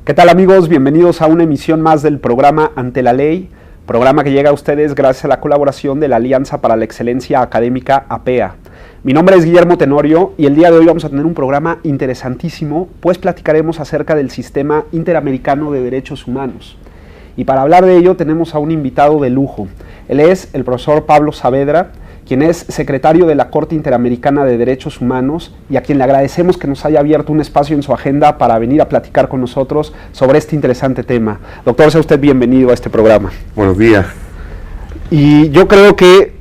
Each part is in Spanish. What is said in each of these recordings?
¿Qué tal, amigos? Bienvenidos a una emisión más del programa Ante la Ley, programa que llega a ustedes gracias a la colaboración de la Alianza para la Excelencia Académica APEA. Mi nombre es Guillermo Tenorio y el día de hoy vamos a tener un programa interesantísimo, pues platicaremos acerca del Sistema Interamericano de Derechos Humanos. Y para hablar de ello tenemos a un invitado de lujo. Él es el profesor Pablo Saavedra, quien es secretario de la Corte Interamericana de Derechos Humanos y a quien le agradecemos que nos haya abierto un espacio en su agenda para venir a platicar con nosotros sobre este interesante tema. Doctor, sea usted bienvenido a este programa. Buenos días. Y yo creo que,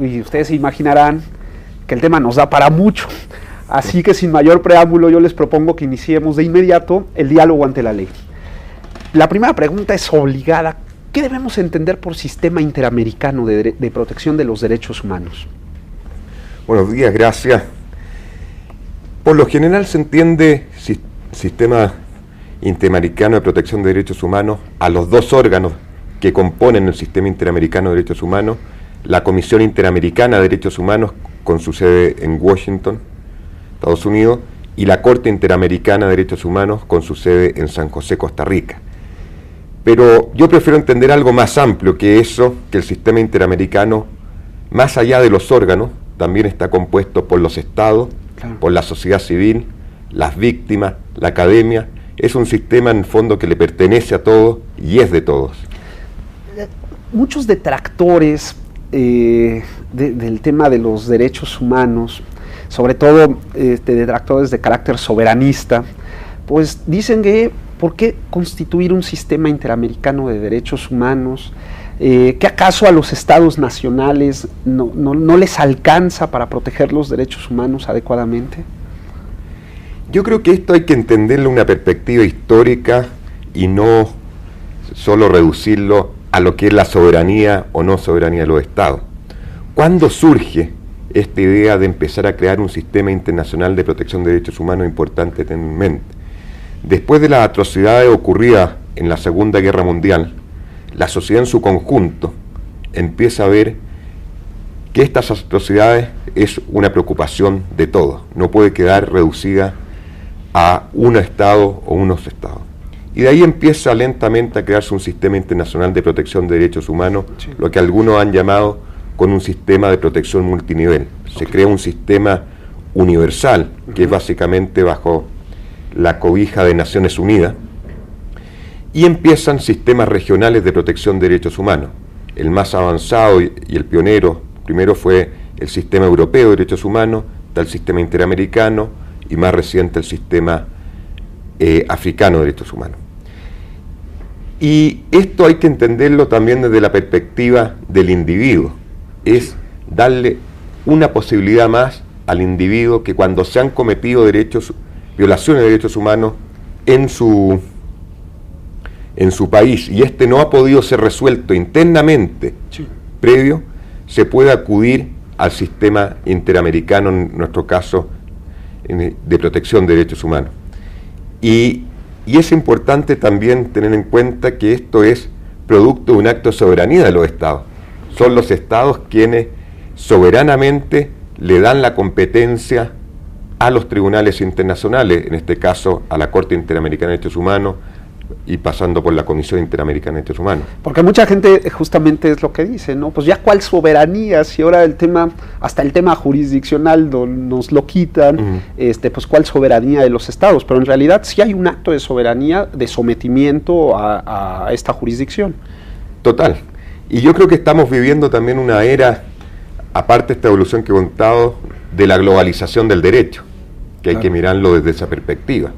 y ustedes se imaginarán, que el tema nos da para mucho. Así que sin mayor preámbulo yo les propongo que iniciemos de inmediato el diálogo ante la ley. La primera pregunta es obligada. ¿Qué debemos entender por Sistema Interamericano de Protección de los Derechos Humanos? Buenos días, gracias. Por lo general se entiende Sistema Interamericano de Protección de Derechos Humanos a los dos órganos que componen el Sistema Interamericano de Derechos Humanos, la Comisión Interamericana de Derechos Humanos, con su sede en Washington, Estados Unidos, y la Corte Interamericana de Derechos Humanos, con su sede en San José, Costa Rica. Pero yo prefiero entender algo más amplio que eso, que el sistema interamericano, más allá de los órganos, también está compuesto por los estados, claro, por la sociedad civil, las víctimas, la academia. Es un sistema en el fondo que le pertenece a todos y es de todos. Muchos detractores del tema de los derechos humanos, sobre todo detractores de carácter soberanista, pues dicen que ¿por qué constituir un sistema interamericano de derechos humanos? ¿Que acaso a los estados nacionales no les alcanza para proteger los derechos humanos adecuadamente? Yo creo que esto hay que entenderlo en una perspectiva histórica y no solo reducirlo a lo que es la soberanía o no soberanía de los estados. ¿Cuándo surge esta idea de empezar a crear un sistema internacional de protección de derechos humanos? Importante tener en mente. Después de las atrocidades ocurridas en la Segunda Guerra Mundial, la sociedad en su conjunto empieza a ver que estas atrocidades es una preocupación de todos, no puede quedar reducida a un estado o unos estados. Y de ahí empieza lentamente a crearse un sistema internacional de protección de derechos humanos, sí, lo que algunos han llamado con un sistema de protección multinivel. Se crea un sistema universal, que es básicamente bajo la cobija de Naciones Unidas, y empiezan sistemas regionales de protección de derechos humanos. El más avanzado y el pionero, primero fue el sistema europeo de derechos humanos, está el sistema interamericano y más reciente el sistema africano de derechos humanos. Y esto hay que entenderlo también desde la perspectiva del individuo, es darle una posibilidad más al individuo que cuando se han cometido violaciones de derechos humanos en su país y este no ha podido ser resuelto internamente, sí, previo, se puede acudir al sistema interamericano, en nuestro caso, de protección de derechos humanos. Y es importante también tener en cuenta que esto es producto de un acto de soberanía de los estados. Son los estados quienes soberanamente le dan la competencia a los tribunales internacionales, en este caso a la Corte Interamericana de Derechos Humanos y pasando por la Comisión Interamericana de Derechos Humanos. Porque mucha gente justamente es lo que dice, ¿no? Pues ya cuál soberanía, si ahora hasta el tema jurisdiccional nos lo quitan, pues cuál soberanía de los estados, pero en realidad sí hay un acto de soberanía, de sometimiento a esta jurisdicción. Total, y yo creo que estamos viviendo también una era, aparte de esta evolución que he contado, de la globalización del derecho, que hay que mirarlo desde esa perspectiva.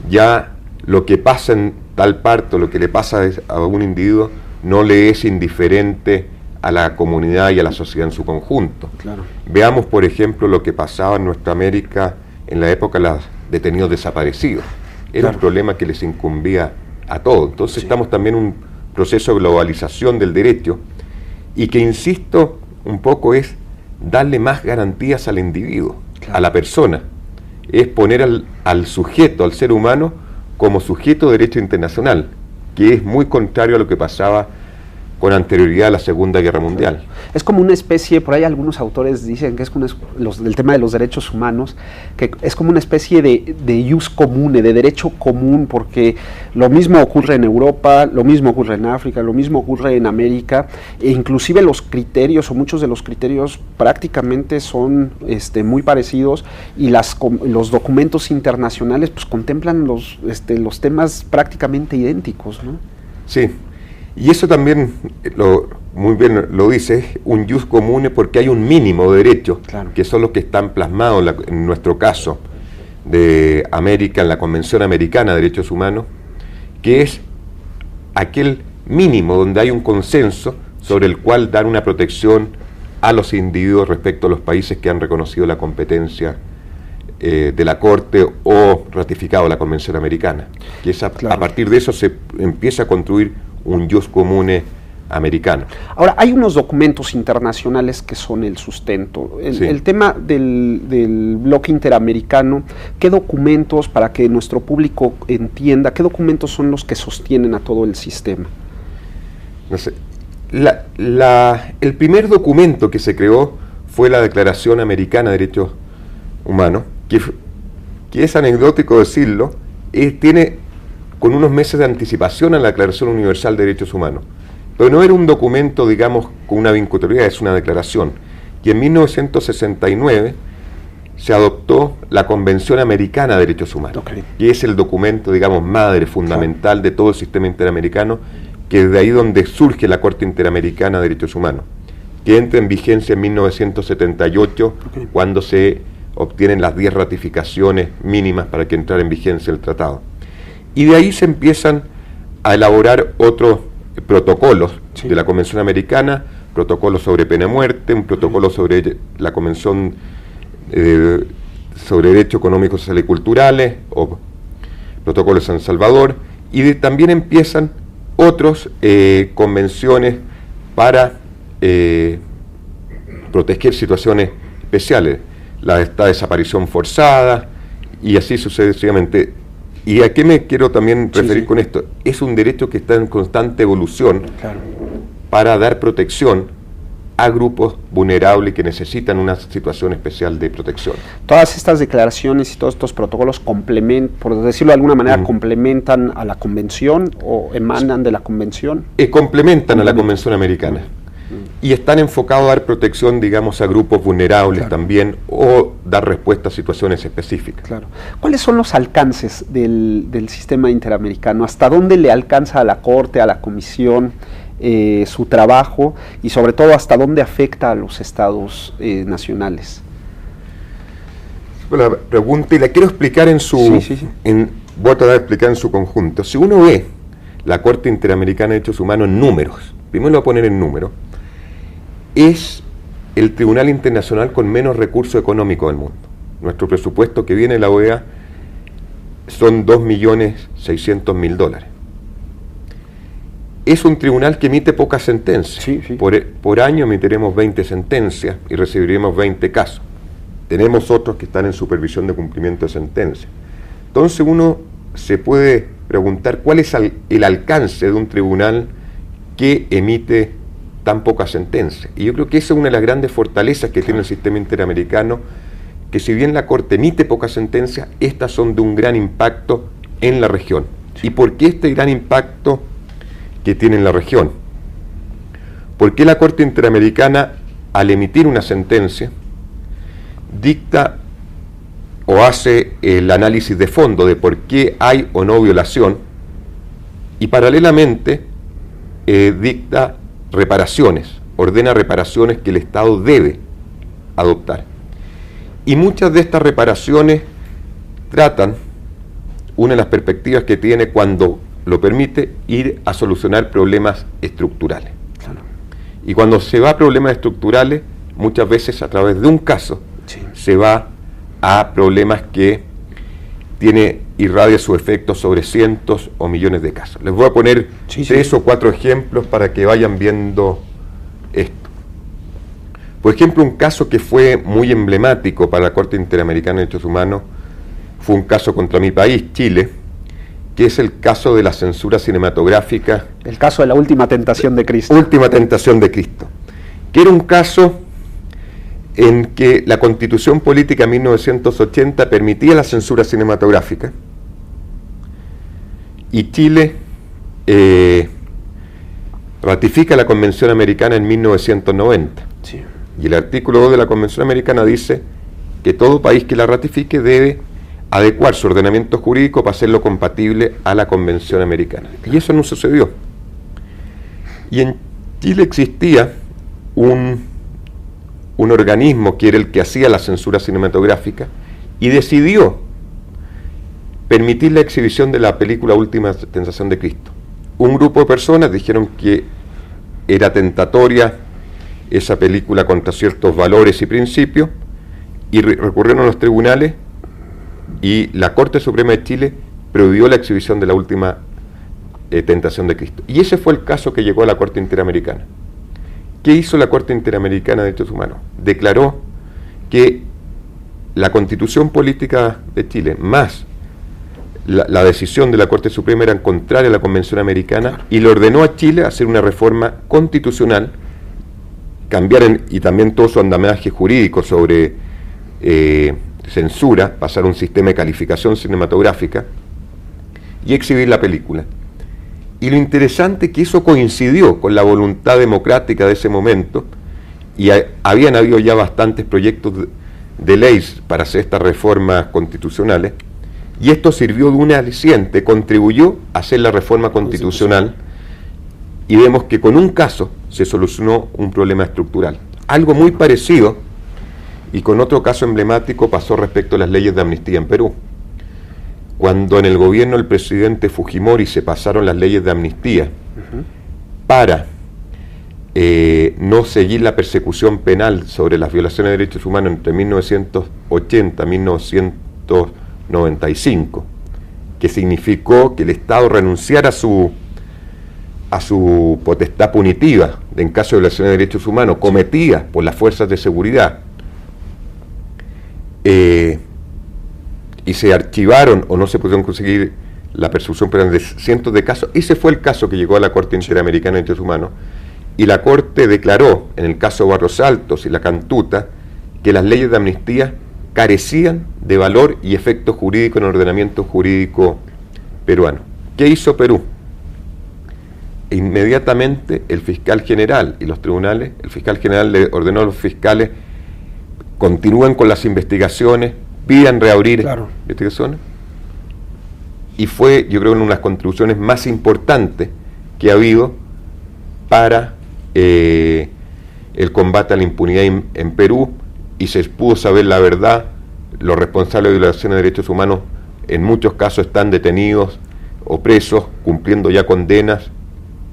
Ya lo que pasa en tal parte, lo que le pasa a un individuo, no le es indiferente a la comunidad y a la sociedad en su conjunto. Claro. Veamos, por ejemplo, lo que pasaba en nuestra América en la época de los detenidos desaparecidos. Era un problema que les incumbía a todos. Entonces estamos también en un proceso de globalización del derecho y que, insisto, un poco es darle más garantías al individuo, a la persona. es poner al sujeto, al ser humano, como sujeto de derecho internacional, que es muy contrario a lo que pasaba con anterioridad a la Segunda Guerra Mundial. Es como una especie, por ahí algunos autores dicen que es como del tema de los derechos humanos, que es como una especie de jus comune, de derecho común, porque lo mismo ocurre en Europa, lo mismo ocurre en África, lo mismo ocurre en América, e inclusive los criterios, o muchos de los criterios prácticamente son muy parecidos, y los documentos internacionales pues contemplan los temas prácticamente idénticos, ¿no? Sí. Y eso también, muy bien lo dice, un jus comune porque hay un mínimo de derechos, claro, que son los que están plasmados en nuestro caso de América, en la Convención Americana de Derechos Humanos, que es aquel mínimo donde hay un consenso sobre el cual dar una protección a los individuos respecto a los países que han reconocido la competencia de la Corte o ratificado la Convención Americana. Que claro, a partir de eso se empieza a construir un jus comune americano. Ahora, hay unos documentos internacionales que son el sustento. El tema del bloque interamericano, ¿qué documentos, para que nuestro público entienda, qué documentos son los que sostienen a todo el sistema? No sé. El primer documento que se creó fue la Declaración Americana de Derechos Humanos, que es anecdótico decirlo, tiene con unos meses de anticipación a la Declaración Universal de Derechos Humanos. Pero no era un documento, digamos, con una vinculatoriedad, es una declaración. Y en 1969 se adoptó la Convención Americana de Derechos Humanos, que es el documento, digamos, madre, fundamental de todo el sistema interamericano, que es de ahí donde surge la Corte Interamericana de Derechos Humanos, que entra en vigencia en 1978, cuando se obtienen las 10 ratificaciones mínimas para que entrara en vigencia el tratado. Y de ahí se empiezan a elaborar otros protocolos de la Convención Americana, protocolos sobre pena de muerte, un protocolo sobre la Convención sobre Derechos Económicos, Sociales y Culturales, o protocolo de San Salvador, y también empiezan otras convenciones para proteger situaciones especiales, esta desaparición forzada, y así sucesivamente. ¿Y a qué me quiero también referir con esto? Es un derecho que está en constante evolución, claro, para dar protección a grupos vulnerables que necesitan una situación especial de protección. Todas estas declaraciones y todos estos protocolos por decirlo de alguna manera, ¿complementan a la Convención o emanan de la Convención? Complementan a la Convención Americana. Y están enfocados a dar protección, digamos, a grupos vulnerables, claro, también, o dar respuesta a situaciones específicas. Claro. ¿Cuáles son los alcances del sistema interamericano? ¿Hasta dónde le alcanza a la Corte, a la Comisión, su trabajo, y sobre todo hasta dónde afecta a los estados nacionales? Bueno, la pregunta, y la quiero explicar voy a tratar de explicar en su conjunto. Si uno ve la Corte Interamericana de Derechos Humanos en números, primero lo voy a poner en números, es el tribunal internacional con menos recursos económicos del mundo. Nuestro presupuesto que viene de la OEA son $2.600.000. Es un tribunal que emite pocas sentencias. Por año emitiremos 20 sentencias y recibiremos 20 casos. Tenemos otros que están en supervisión de cumplimiento de sentencias. Entonces uno se puede preguntar cuál es el alcance de un tribunal que emite tan pocas sentencias. Y yo creo que esa es una de las grandes fortalezas que tiene el sistema interamericano, que si bien la Corte emite pocas sentencias, estas son de un gran impacto en la región. ¿Y por qué este gran impacto que tiene en la región? Porque la Corte Interamericana, al emitir una sentencia, dicta o hace el análisis de fondo de por qué hay o no violación, y paralelamente dicta reparaciones, ordena reparaciones que el Estado debe adoptar. Y muchas de estas reparaciones tratan, una de las perspectivas que tiene cuando lo permite, ir a solucionar problemas estructurales. Claro. Y cuando se va a problemas estructurales, muchas veces a través de un caso, se va a problemas que irradia su efecto sobre cientos o millones de casos. Les voy a poner 3 o 4 ejemplos para que vayan viendo esto. Por ejemplo, un caso que fue muy emblemático para la Corte Interamericana de Derechos Humanos fue un caso contra mi país, Chile, que es el caso de la censura cinematográfica. El caso de la Última Tentación de Cristo. Última Tentación de Cristo, que era un caso en que la Constitución Política de 1980 permitía la censura cinematográfica y Chile ratifica la Convención Americana en 1990. Sí. Y el artículo 2 de la Convención Americana dice que todo país que la ratifique debe adecuar su ordenamiento jurídico para hacerlo compatible a la Convención Americana. Y eso no sucedió. Y en Chile existía un organismo que era el que hacía la censura cinematográfica y decidió permitir la exhibición de la película Última Tentación de Cristo. Un grupo de personas dijeron que era tentatoria esa película contra ciertos valores y principios y recurrieron a los tribunales y la Corte Suprema de Chile prohibió la exhibición de la Última Tentación de Cristo. Y ese fue el caso que llegó a la Corte Interamericana. ¿Qué hizo la Corte Interamericana de Derechos Humanos? Declaró que la Constitución Política de Chile más la decisión de la Corte Suprema eran contraria a la Convención Americana y le ordenó a Chile hacer una reforma constitucional, cambiar y también todo su andamiaje jurídico sobre censura, pasar a un sistema de calificación cinematográfica y exhibir la película. Y lo interesante es que eso coincidió con la voluntad democrática de ese momento y habían habido ya bastantes proyectos de leyes para hacer estas reformas constitucionales. Y esto sirvió de un aliciente, contribuyó a hacer la reforma constitucional y vemos que con un caso se solucionó un problema estructural. Algo muy parecido y con otro caso emblemático pasó respecto a las leyes de amnistía en Perú. Cuando en el gobierno del presidente Fujimori se pasaron las leyes de amnistía para no seguir la persecución penal sobre las violaciones de derechos humanos entre 1980 y 1995, que significó que el Estado renunciara a su potestad punitiva en caso de violaciones de derechos humanos cometidas por las fuerzas de seguridad, y se archivaron o no se pudieron conseguir la persecución penal de cientos de casos. Ese fue el caso que llegó a la Corte Interamericana de Derechos Humanos y la Corte declaró en el caso Barros Altos y La Cantuta que las leyes de amnistía carecían de valor y efecto jurídico en el ordenamiento jurídico peruano. ¿Qué hizo Perú? Inmediatamente el fiscal general y los tribunales, el fiscal general le ordenó a los fiscales continúen con las investigaciones, pidan reabrir investigaciones, y fue, yo creo, una de las contribuciones más importantes que ha habido para el combate a la impunidad en Perú, y se pudo saber la verdad. Los responsables de violaciones de derechos humanos en muchos casos están detenidos o presos, cumpliendo ya condenas,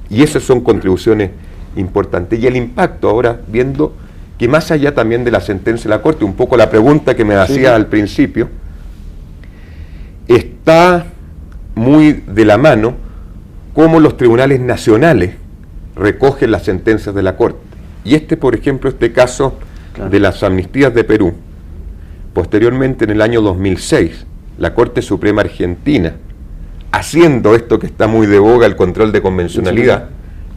y esas son contribuciones importantes. Y el impacto ahora, viendo que más allá también de la sentencia de la Corte, un poco la pregunta que me hacía al principio, está muy de la mano cómo los tribunales nacionales recogen las sentencias de la Corte. Y por ejemplo, este caso de las amnistías de Perú, posteriormente en el año 2006, la Corte Suprema Argentina, haciendo esto que está muy de boga, el control de convencionalidad,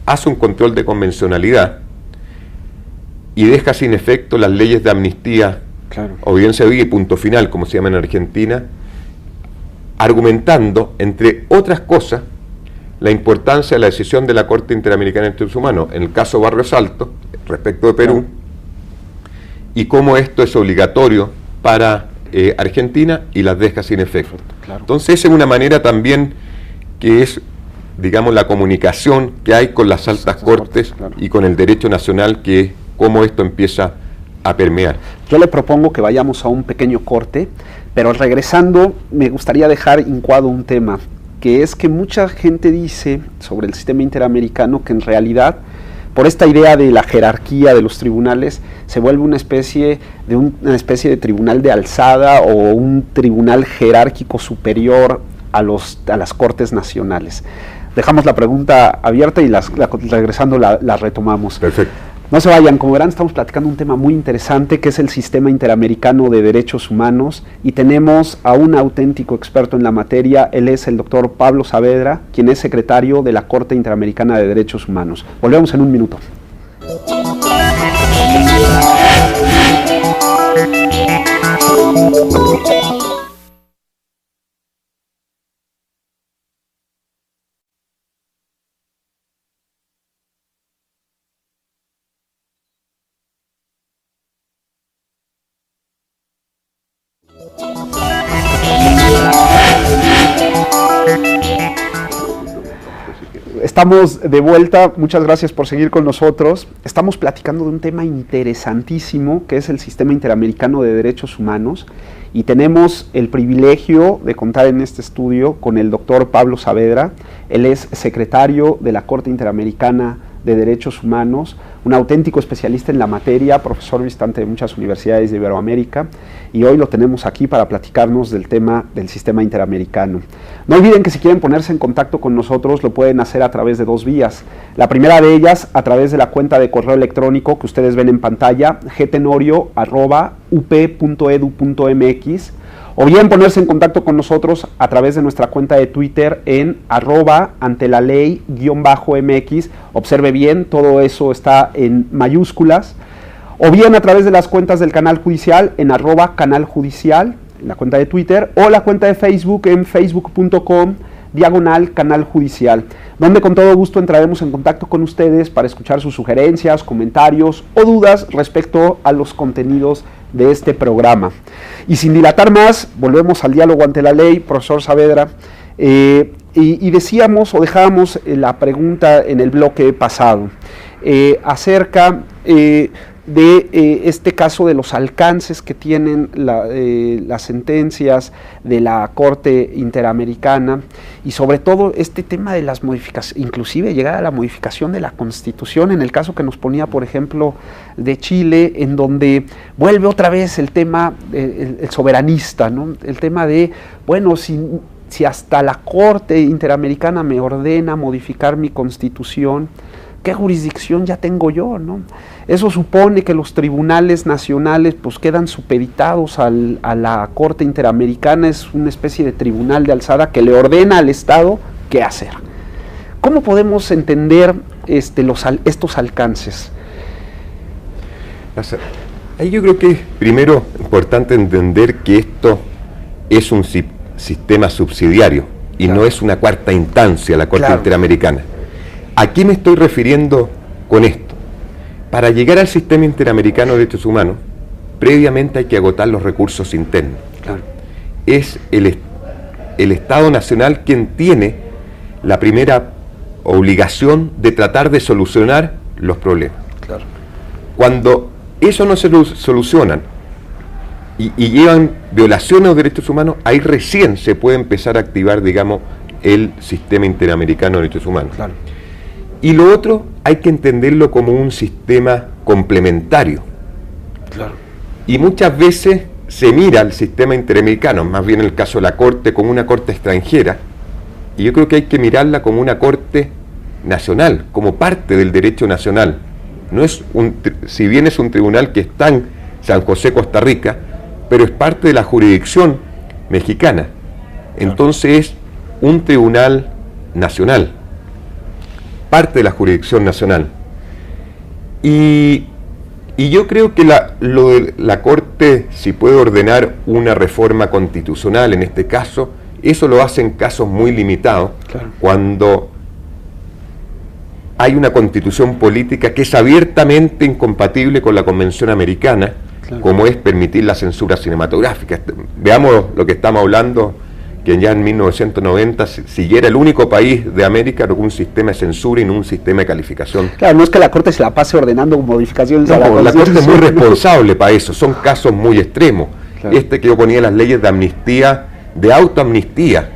hace un control de convencionalidad y deja sin efecto las leyes de amnistía, audiencia viva y punto final, como se llama en Argentina, argumentando, entre otras cosas, la importancia de la decisión de la Corte Interamericana de Derechos Humanos, en el caso Barrios Altos, respecto de Perú, y cómo esto es obligatorio para Argentina y las deja sin efecto. Entonces esa es una manera también que es, digamos, la comunicación que hay con las altas cortes y con el derecho nacional, que es cómo esto empieza a permear. Yo le propongo que vayamos a un pequeño corte, pero regresando me gustaría dejar incuado un tema, que es que mucha gente dice sobre el sistema interamericano que en realidad, por esta idea de la jerarquía de los tribunales, se vuelve una especie de tribunal de alzada o un tribunal jerárquico superior a las cortes nacionales. Dejamos la pregunta abierta y regresando la retomamos. Perfecto. No se vayan, como verán, estamos platicando un tema muy interesante que es el Sistema Interamericano de Derechos Humanos y tenemos a un auténtico experto en la materia. Él es el doctor Pablo Saavedra, quien es secretario de la Corte Interamericana de Derechos Humanos. Volvemos en un minuto. Estamos de vuelta, muchas gracias por seguir con nosotros. Estamos platicando de un tema interesantísimo que es el Sistema Interamericano de Derechos Humanos y tenemos el privilegio de contar en este estudio con el doctor Pablo Saavedra. Él es secretario de la Corte Interamericana de Derechos Humanos, un auténtico especialista en la materia, profesor visitante de muchas universidades de Iberoamérica, y hoy lo tenemos aquí para platicarnos del tema del sistema interamericano. No olviden que si quieren ponerse en contacto con nosotros lo pueden hacer a través de dos vías. La primera de ellas a través de la cuenta de correo electrónico que ustedes ven en pantalla, gtenorio@up.edu.mx, o bien ponerse en contacto con nosotros a través de nuestra cuenta de Twitter en @antelaley_mx. Observe bien, todo eso está en mayúsculas. O bien a través de las cuentas del canal judicial en @canaljudicial, la cuenta de Twitter, o la cuenta de Facebook en facebook.com/canal judicial, donde con todo gusto entraremos en contacto con ustedes para escuchar sus sugerencias, comentarios o dudas respecto a los contenidos de este programa. Y sin dilatar más, volvemos al diálogo ante la ley, profesor Saavedra, y decíamos o dejábamos la pregunta en el bloque pasado acerca de este caso de los alcances que tienen las sentencias de la Corte Interamericana y sobre todo este tema de las modificaciones, inclusive llegar a la modificación de la Constitución, en el caso que nos ponía, por ejemplo, de Chile, en donde vuelve otra vez el tema el soberanista, ¿no? El tema de, bueno, si hasta la Corte Interamericana me ordena modificar mi Constitución, ¿qué jurisdicción ya tengo yo, no? Eso supone que los tribunales nacionales pues quedan supeditados a la Corte Interamericana, es una especie de tribunal de alzada que le ordena al Estado qué hacer. ¿Cómo podemos entender estos alcances? Ahí yo creo que es primero importante entender que esto es un sistema subsidiario y no es una cuarta instancia, la Corte Interamericana. ¿A qué me estoy refiriendo con esto? Para llegar al Sistema Interamericano de Derechos Humanos, previamente hay que agotar los recursos internos. Es el Estado Nacional quien tiene la primera obligación de tratar de solucionar los problemas. Cuando eso no se solucionan y llevan violaciones a los derechos humanos, ahí recién se puede empezar a activar, digamos, el Sistema Interamericano de Derechos Humanos. Y lo otro hay que entenderlo como un sistema complementario. Y muchas veces se mira al sistema interamericano, más bien en el caso de la Corte, como una Corte extranjera, y yo creo que hay que mirarla como una Corte nacional, como parte del derecho nacional. No es si bien es un tribunal que está en San José, Costa Rica, pero es parte de la jurisdicción mexicana. Entonces es un tribunal nacional, parte de la jurisdicción nacional. Y yo creo que la Corte, si puede ordenar una reforma constitucional en este caso, eso lo hace en casos muy limitados, cuando hay una constitución política que es abiertamente incompatible con la Convención Americana, como es permitir la censura cinematográfica. Veamos lo que estamos hablando, que ya en 1990 siguiera el único país de América con un sistema de censura y no un sistema de calificación. Claro, no es que la Corte se la pase ordenando modificaciones a la Constitución. La Corte es muy responsable para eso, son casos muy extremos. Que yo ponía las leyes de amnistía, de autoamnistía,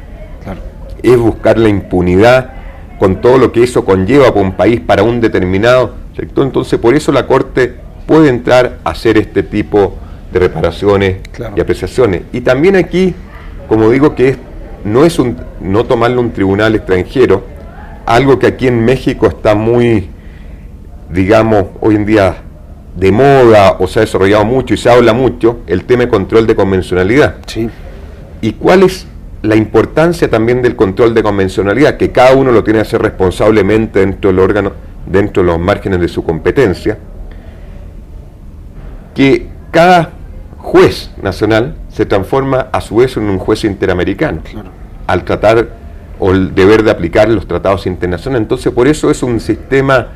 es buscar la impunidad con todo lo que eso conlleva para un país, para un determinado sector. Entonces, por eso la Corte puede entrar a hacer este tipo de reparaciones y apreciaciones. Y también aquí, como digo, que no tomarle un tribunal extranjero, algo que aquí en México está muy digamos, hoy en día de moda o se ha desarrollado mucho y se habla mucho el tema de control de convencionalidad. Sí. ¿Y cuál es la importancia también del control de convencionalidad? Que cada uno lo tiene que hacer responsablemente dentro del órgano, dentro de los márgenes de su competencia, que cada juez nacional se transforma a su vez en un juez interamericano, claro, al tratar o el deber de aplicar los tratados internacionales. Entonces, por eso es un sistema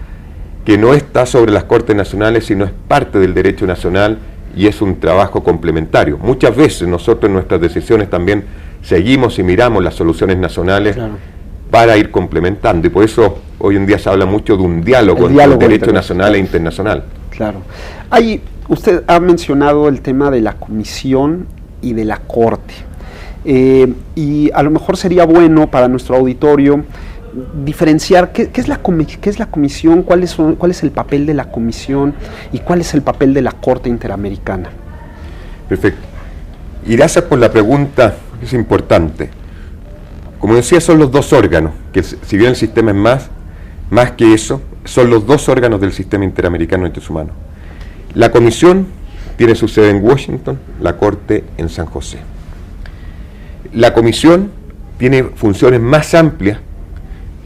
que no está sobre las Cortes Nacionales, sino es parte del derecho nacional y es un trabajo complementario. Muchas veces nosotros en nuestras decisiones también seguimos y miramos las soluciones nacionales, claro, para ir complementando, y por eso hoy en día se habla mucho de un diálogo entre el derecho nacional e internacional. Claro. Usted ha mencionado el tema de la comisión y de la Corte, y a lo mejor sería bueno para nuestro auditorio diferenciar qué es la comisión, cuál es el papel de la comisión y cuál es el papel de la Corte Interamericana. Perfecto. Y gracias por la pregunta, es importante. Como decía, son los dos órganos, que si bien el sistema es más que eso, son los dos órganos del sistema interamericano de derechos humanos. La comisión tiene su sede en Washington, la Corte en San José. La comisión tiene funciones más amplias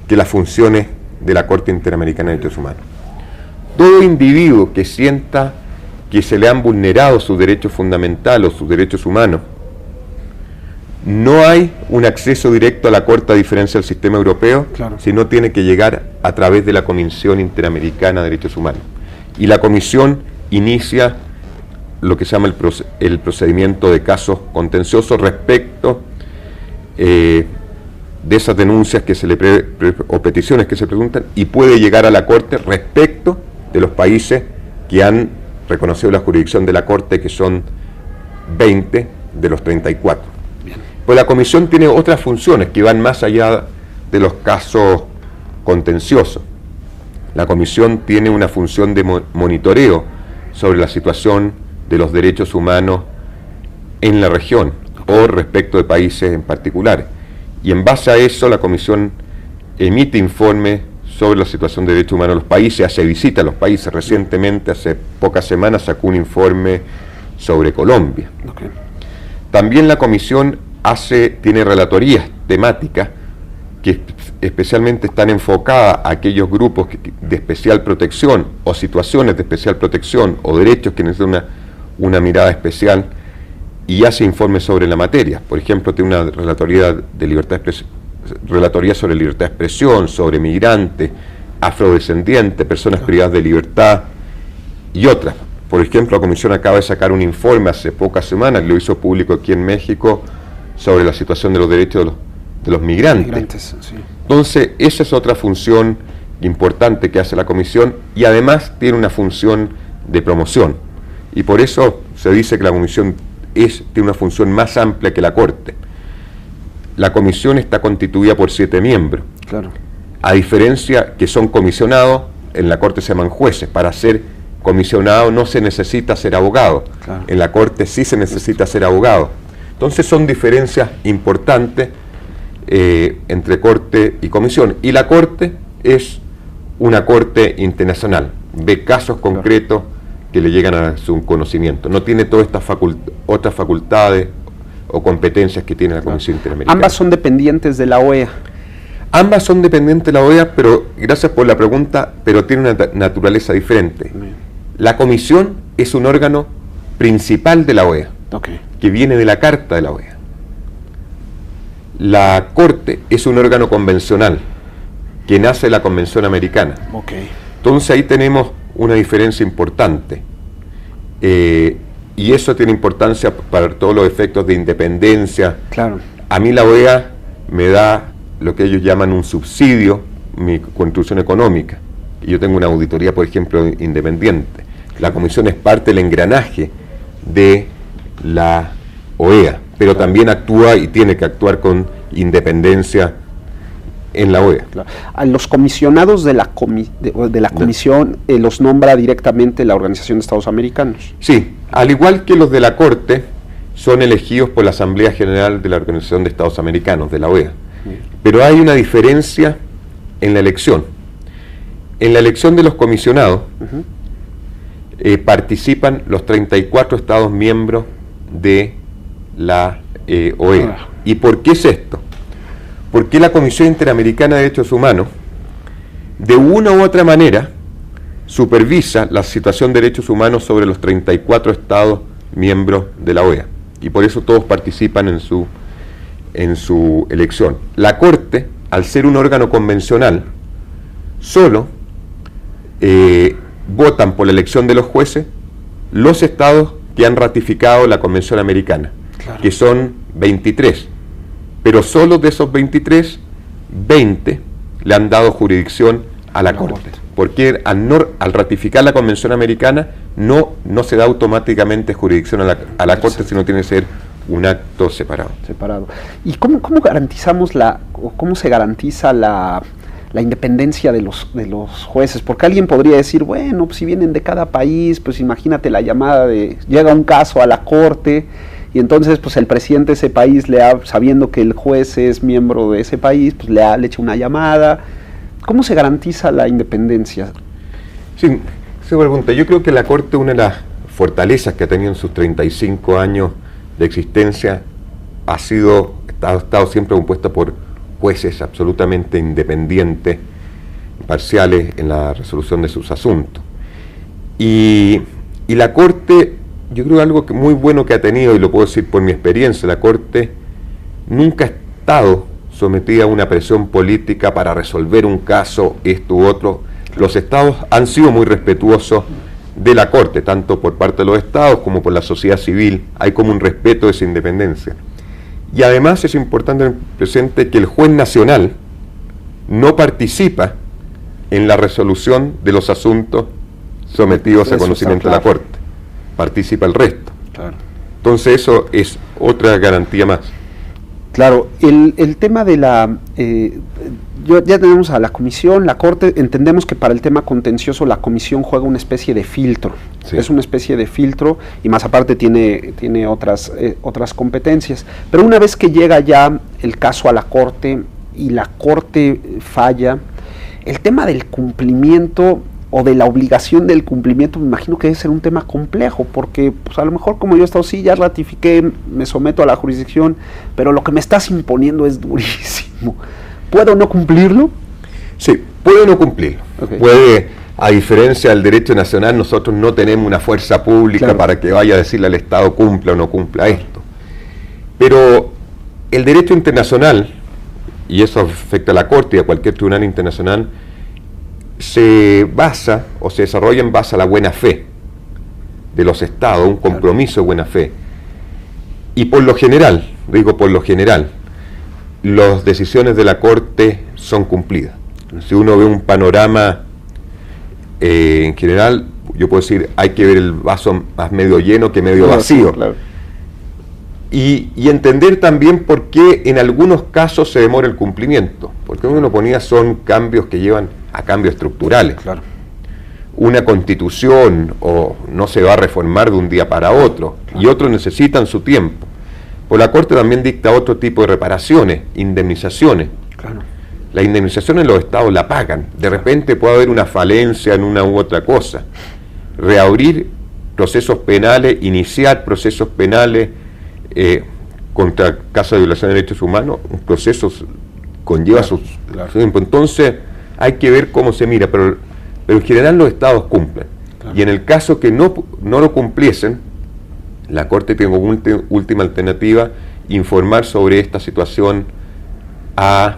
que las funciones de la Corte Interamericana de Derechos Humanos. Todo individuo que sienta que se le han vulnerado sus derechos fundamentales o sus derechos humanos, no hay un acceso directo a la Corte, a diferencia del sistema europeo, claro, sino tiene que llegar a través de la Comisión Interamericana de Derechos Humanos. Y la Comisión inicia lo que se llama el procedimiento de casos contenciosos respecto de esas denuncias que se le o peticiones que se preguntan, y puede llegar a la Corte respecto de los países que han reconocido la jurisdicción de la Corte, que son 20 de los 34. Bien. Pues la Comisión tiene otras funciones que van más allá de los casos contenciosos. La Comisión tiene una función de monitoreo sobre la situación de los derechos humanos en la región o respecto de países en particular. Y en base a eso la Comisión emite informes sobre la situación de derechos humanos en los países, hace visita a los países. Recientemente, hace pocas semanas, sacó un informe sobre Colombia. Okay. También la Comisión tiene relatorías temáticas que especialmente están enfocadas a aquellos grupos de especial protección o situaciones de especial protección o derechos que necesitan una mirada especial, y hace informes sobre la materia. Por ejemplo, tiene una relatoría sobre libertad de expresión, sobre migrantes, afrodescendientes, personas privadas de libertad y otras. Por ejemplo, la Comisión acaba de sacar un informe hace pocas semanas, lo hizo público aquí en México, sobre la situación de los derechos de los migrantes. Sí. Entonces, esa es otra función importante que hace la Comisión, y además tiene una función de promoción. Y por eso se dice que la Comisión tiene una función más amplia que la Corte. La Comisión está constituida por 7 miembros. Claro. A diferencia que son comisionados, en la Corte se llaman jueces. Para ser comisionado no se necesita ser abogado. Claro. En la Corte sí se necesita ser abogado. Entonces son diferencias importantes entre Corte y Comisión. Y la Corte es una Corte internacional. Ve casos concretos que le llegan a su conocimiento. No tiene todas estas otras facultades o competencias que tiene la Comisión Interamericana. ¿Ambas son dependientes de la OEA? Ambas son dependientes de la OEA, pero gracias por la pregunta, pero tiene una naturaleza diferente. Bien. La Comisión es un órgano principal de la OEA, okay, que viene de la Carta de la OEA. La Corte es un órgano convencional que nace de la Convención Americana. Okay. Entonces ahí tenemos una diferencia importante, y eso tiene importancia para todos los efectos de independencia. Claro. A mí la OEA me da lo que ellos llaman un subsidio, mi contribución económica, y yo tengo una auditoría, por ejemplo, independiente. La Comisión es parte del engranaje de la OEA, pero también actúa y tiene que actuar con independencia en la OEA. Claro. A los comisionados de la Comisión los nombra directamente la Organización de Estados Americanos. Sí, al igual que los de la Corte, son elegidos por la Asamblea General de la Organización de Estados Americanos, de la OEA. Pero hay una diferencia en la elección. en la elección de los comisionados participan los 34 Estados miembros de la OEA. ¿Y por qué es esto? Porque la Comisión Interamericana de Derechos Humanos, de una u otra manera, supervisa la situación de derechos humanos sobre los 34 Estados miembros de la OEA. Y por eso todos participan en su elección. La Corte, al ser un órgano convencional, solo votan por la elección de los jueces los estados que han ratificado la Convención Americana, que son 23. Pero solo de esos 23, 20 le han dado jurisdicción a la Corte. Porque al ratificar la Convención Americana no se da automáticamente jurisdicción a la Corte, sino tiene que ser un acto separado. ¿Y cómo garantizamos cómo se garantiza la independencia de los jueces? Porque alguien podría decir, bueno, pues si vienen de cada país, pues imagínate la llamada llega un caso a la Corte y entonces pues el presidente de ese país sabiendo que el juez es miembro de ese país, pues le echa una llamada. ¿Cómo se garantiza la independencia? Sí, se pregunta. Yo creo que la Corte, una de las fortalezas que ha tenido en sus 35 años de existencia, ha estado siempre compuesta por jueces absolutamente independientes, imparciales en la resolución de sus asuntos. Y la Corte, yo creo que algo muy bueno que ha tenido, y lo puedo decir por mi experiencia, la Corte nunca ha estado sometida a una presión política para resolver un caso, esto u otro. Los estados han sido muy respetuosos de la Corte, tanto por parte de los estados como por la sociedad civil. Hay como un respeto de esa independencia. Y además es importante tener presente que el juez nacional no participa en la resolución de los asuntos sometidos a conocimiento de la Corte. Participa el resto. Claro. Entonces eso es otra garantía más. Claro, el tema de ya tenemos a la comisión, la Corte, entendemos que para el tema contencioso la comisión juega una especie de filtro, sí. Es una especie de filtro y más aparte tiene otras competencias, pero una vez que llega ya el caso a la Corte y la Corte falla, el tema del cumplimiento o de la obligación del cumplimiento, me imagino que debe ser un tema complejo, porque pues a lo mejor como yo he estado, sí, ya ratifiqué, me someto a la jurisdicción, pero lo que me estás imponiendo es durísimo. ¿Puedo no cumplirlo? Sí, puede no cumplirlo. Okay. Puede, a diferencia del derecho nacional, nosotros no tenemos una fuerza pública, claro, para que vaya a decirle al Estado cumpla o no cumpla esto. Pero el derecho internacional, y eso afecta a la Corte y a cualquier tribunal internacional, se basa o se desarrolla en base a la buena fe de los estados, un compromiso de buena fe. Y por lo general, las decisiones de la Corte son cumplidas. Si uno ve un panorama en general, yo puedo decir, hay que ver el vaso más medio lleno que medio vacío. Claro. Y entender también por qué en algunos casos se demora el cumplimiento. Porque uno ponía son cambios que llevan a cambios estructurales. Claro. Una constitución no se va a reformar de un día para otro, claro, y otros necesitan su tiempo. Pues la Corte también dicta otro tipo de reparaciones, indemnizaciones. Claro. Las indemnizaciones los estados la pagan. De repente puede haber una falencia en una u otra cosa. Reabrir procesos penales, iniciar procesos penales contra casos de violación de derechos humanos, un proceso conlleva su tiempo. Entonces hay que ver cómo se mira, pero en general los estados cumplen. Claro. Y en el caso que no lo cumpliesen, la Corte tiene como última alternativa informar sobre esta situación a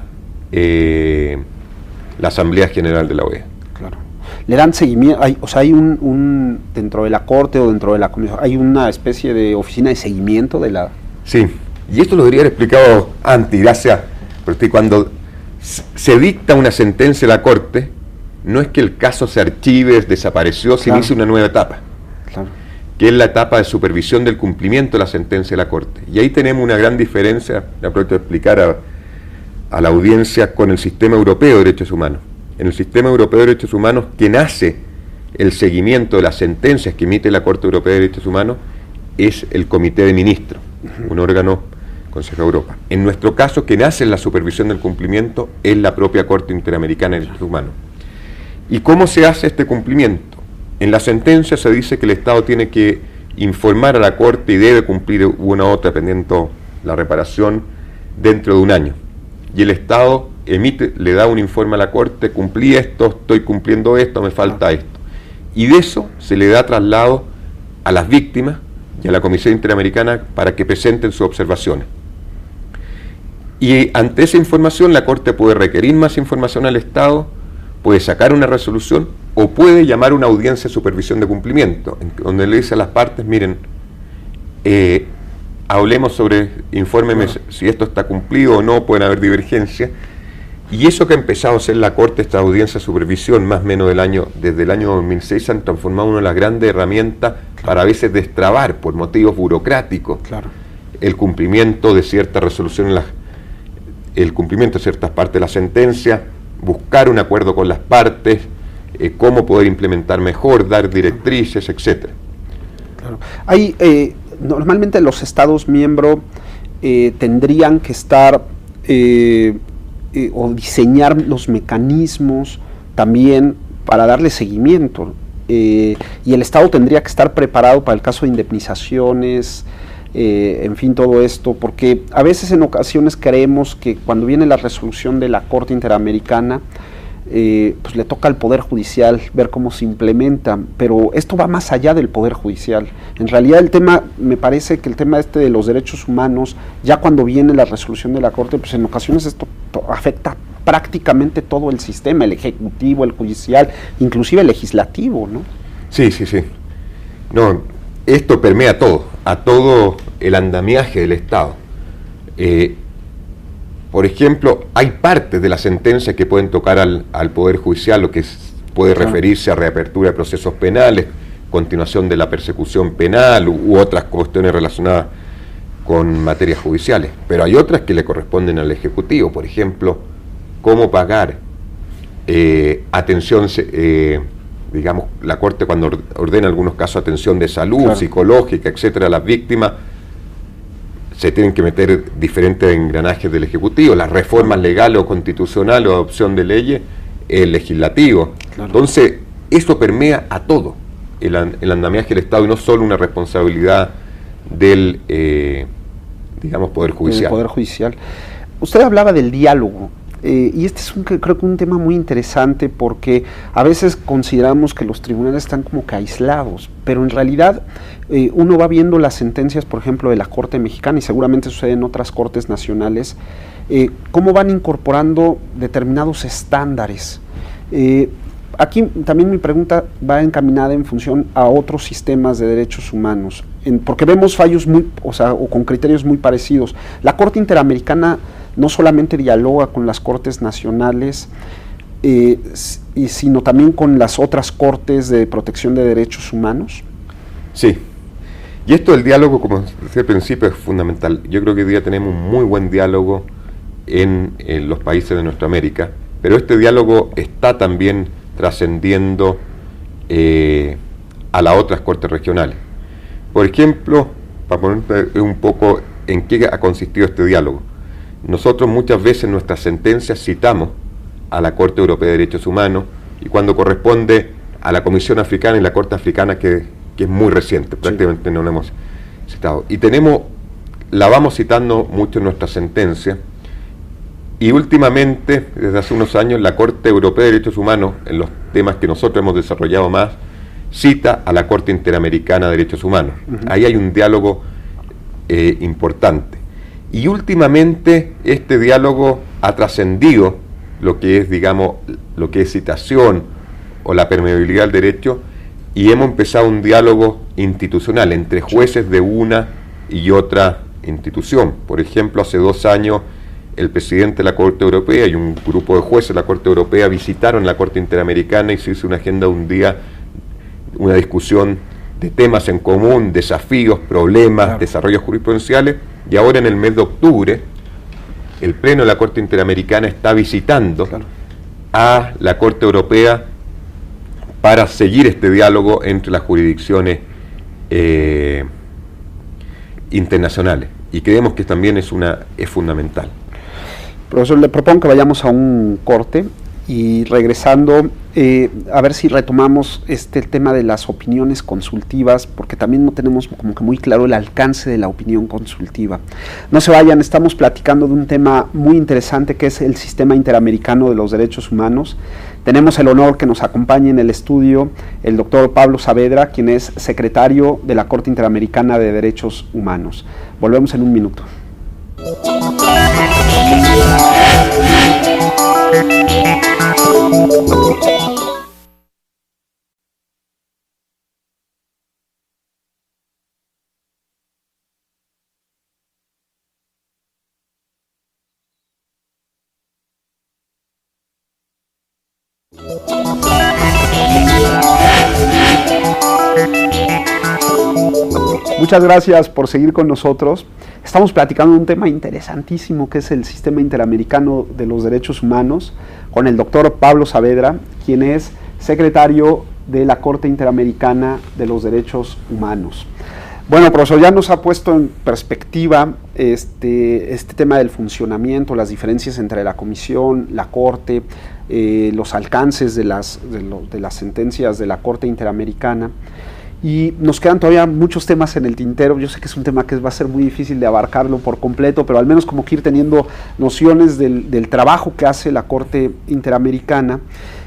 la Asamblea General de la OEA. Claro. Le dan seguimiento, hay dentro de la Corte o dentro de la Comisión, hay una especie de oficina de seguimiento de la... Sí, y esto lo debería haber explicado antes, gracias, porque cuando se dicta una sentencia de la Corte, no es que el caso se archive, desapareció, se inicia una nueva etapa, claro, que es la etapa de supervisión del cumplimiento de la sentencia de la Corte. Y ahí tenemos una gran diferencia, le aprovecho de explicar a la audiencia, con el Sistema Europeo de Derechos Humanos. En el Sistema Europeo de Derechos Humanos, quien hace el seguimiento de las sentencias que emite la Corte Europea de Derechos Humanos es el Comité de Ministros, un órgano Consejo de Europa. En nuestro caso, quien hace la supervisión del cumplimiento es la propia Corte Interamericana de Derechos Humanos. ¿Y cómo se hace este cumplimiento? En la sentencia se dice que el Estado tiene que informar a la Corte y debe cumplir una u otra, dependiendo la reparación, dentro de un año. Y el Estado le da un informe a la Corte: cumplí esto, estoy cumpliendo esto, me falta esto. Y de eso se le da traslado a las víctimas y a la Comisión Interamericana para que presenten sus observaciones. Y ante esa información la Corte puede requerir más información al Estado, puede sacar una resolución o puede llamar a una audiencia de supervisión de cumplimiento, donde le dice a las partes: miren, hablemos sobre, infórmeme si esto está cumplido o no, pueden haber divergencias. Y eso que ha empezado a hacer la Corte, esta audiencia de supervisión, más o menos desde el año 2006, se han transformado en una de las grandes herramientas para a veces destrabar, por motivos burocráticos, el cumplimiento de ciertas resoluciones, el cumplimiento de ciertas partes de la sentencia, buscar un acuerdo con las partes, cómo poder implementar mejor, dar directrices, etc. Claro. Normalmente los Estados miembros tendrían que estar o diseñar los mecanismos también para darle seguimiento, y el Estado tendría que estar preparado para el caso de indemnizaciones, en fin, todo esto, porque a veces en ocasiones creemos que cuando viene la resolución de la Corte Interamericana, pues le toca al Poder Judicial ver cómo se implementa, pero esto va más allá del Poder Judicial. En realidad el tema, me parece que el tema de los derechos humanos, ya cuando viene la resolución de la Corte, pues en ocasiones esto afecta prácticamente todo el sistema, el ejecutivo, el judicial, inclusive el legislativo, ¿no? Sí. No, esto permea a todo el andamiaje del Estado. Por ejemplo, hay partes de la sentencia que pueden tocar al Poder Judicial, lo que puede referirse a reapertura de procesos penales, continuación de la persecución penal u otras cuestiones relacionadas con materias judiciales. Pero hay otras que le corresponden al Ejecutivo, por ejemplo, cómo pagar atención, digamos, la Corte cuando ordena en algunos casos atención de salud, psicológica, etcétera, a las víctimas, se tienen que meter diferentes engranajes del Ejecutivo, las reformas legales o constitucionales o adopción de leyes, el legislativo. Entonces, eso permea a todo el andamiaje del Estado y no solo una responsabilidad del, digamos, Poder Judicial. El Poder Judicial. Usted hablaba del diálogo. Y este es creo que un tema muy interesante, porque a veces consideramos que los tribunales están como que aislados, pero en realidad uno va viendo las sentencias, por ejemplo, de la Corte Mexicana, y seguramente sucede en otras cortes nacionales, cómo van incorporando determinados estándares. Aquí también mi pregunta va encaminada en función a otros sistemas de derechos humanos, porque vemos fallos o con criterios muy parecidos. La Corte Interamericana no solamente dialoga con las cortes nacionales, sino también con las otras cortes de protección de derechos humanos. Sí, y esto del diálogo, como decía al principio, es fundamental. Yo creo que hoy día tenemos un muy buen diálogo en los países de nuestra América, pero este diálogo está también trascendiendo a las otras cortes regionales. Por ejemplo, para poner un poco en qué ha consistido este diálogo, nosotros muchas veces en nuestras sentencias citamos a la Corte Europea de Derechos Humanos, y cuando corresponde a la Comisión Africana y la Corte Africana, que es muy reciente, prácticamente no la hemos citado. Y la vamos citando mucho en nuestras sentencias, y últimamente, desde hace unos años, la Corte Europea de Derechos Humanos, en los temas que nosotros hemos desarrollado más, cita a la Corte Interamericana de Derechos Humanos. Ahí hay un diálogo importante. Y últimamente este diálogo ha trascendido lo que es, digamos, lo que es citación o la permeabilidad del derecho, y hemos empezado un diálogo institucional entre jueces de una y otra institución. Por ejemplo, hace 2 años el presidente de la Corte Europea y un grupo de jueces de la Corte Europea visitaron la Corte Interamericana y se hizo una agenda un día, una discusión de temas en común, desafíos, problemas, desarrollos jurisprudenciales. Y ahora en el mes de octubre, el Pleno de la Corte Interamericana está visitando a la Corte Europea para seguir este diálogo entre las jurisdicciones internacionales. Y creemos que también es fundamental. Profesor, le propongo que vayamos a un corte Y regresando, a ver si retomamos el tema de las opiniones consultivas, porque también no tenemos como que muy claro el alcance de la opinión consultiva. No se vayan, estamos platicando de un tema muy interesante que es el Sistema Interamericano de los Derechos Humanos. Tenemos el honor que nos acompañe en el estudio el doctor Pablo Saavedra, quien es secretario de la Corte Interamericana de Derechos Humanos. Volvemos en un minuto. Muchas gracias por seguir con nosotros. Estamos platicando de un tema interesantísimo que es el Sistema Interamericano de los Derechos Humanos con el doctor Pablo Saavedra, quien es secretario de la Corte Interamericana de los Derechos Humanos. Bueno, profesor, ya nos ha puesto en perspectiva este tema del funcionamiento, las diferencias entre la Comisión, la Corte, los alcances de las sentencias de la Corte Interamericana. Y nos quedan todavía muchos temas en el tintero. Yo sé que es un tema que va a ser muy difícil de abarcarlo por completo, pero al menos como que ir teniendo nociones del trabajo que hace la Corte Interamericana.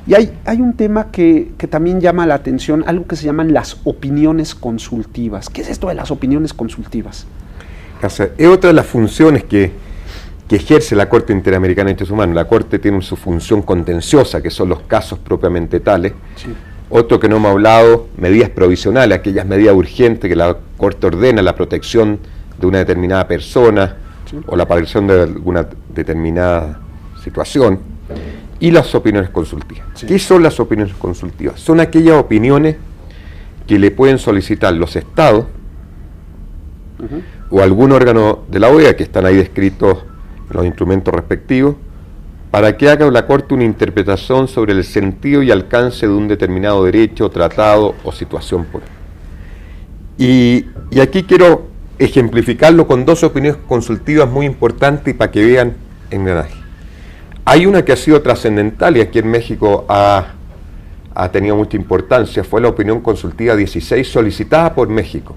Y hay un tema que también llama la atención, algo que se llaman las opiniones consultivas. ¿Qué es esto de las opiniones consultivas? Es otra de las funciones que ejerce la Corte Interamericana de Derechos Humanos. La Corte tiene su función contenciosa, que son los casos propiamente tales. Sí. Otro que no hemos hablado, medidas provisionales, aquellas medidas urgentes que la Corte ordena, la protección de una determinada persona, sí, o la aparición de alguna determinada situación, y las opiniones consultivas. Sí. ¿Qué son las opiniones consultivas? Son aquellas opiniones que le pueden solicitar los estados o algún órgano de la OEA, que están ahí descritos en los instrumentos respectivos, para que haga la Corte una interpretación sobre el sentido y alcance de un determinado derecho, tratado o situación. Y aquí quiero ejemplificarlo con dos opiniones consultivas muy importantes para que vean engranaje. Hay una que ha sido trascendental y aquí en México ha tenido mucha importancia, fue la opinión consultiva 16 solicitada por México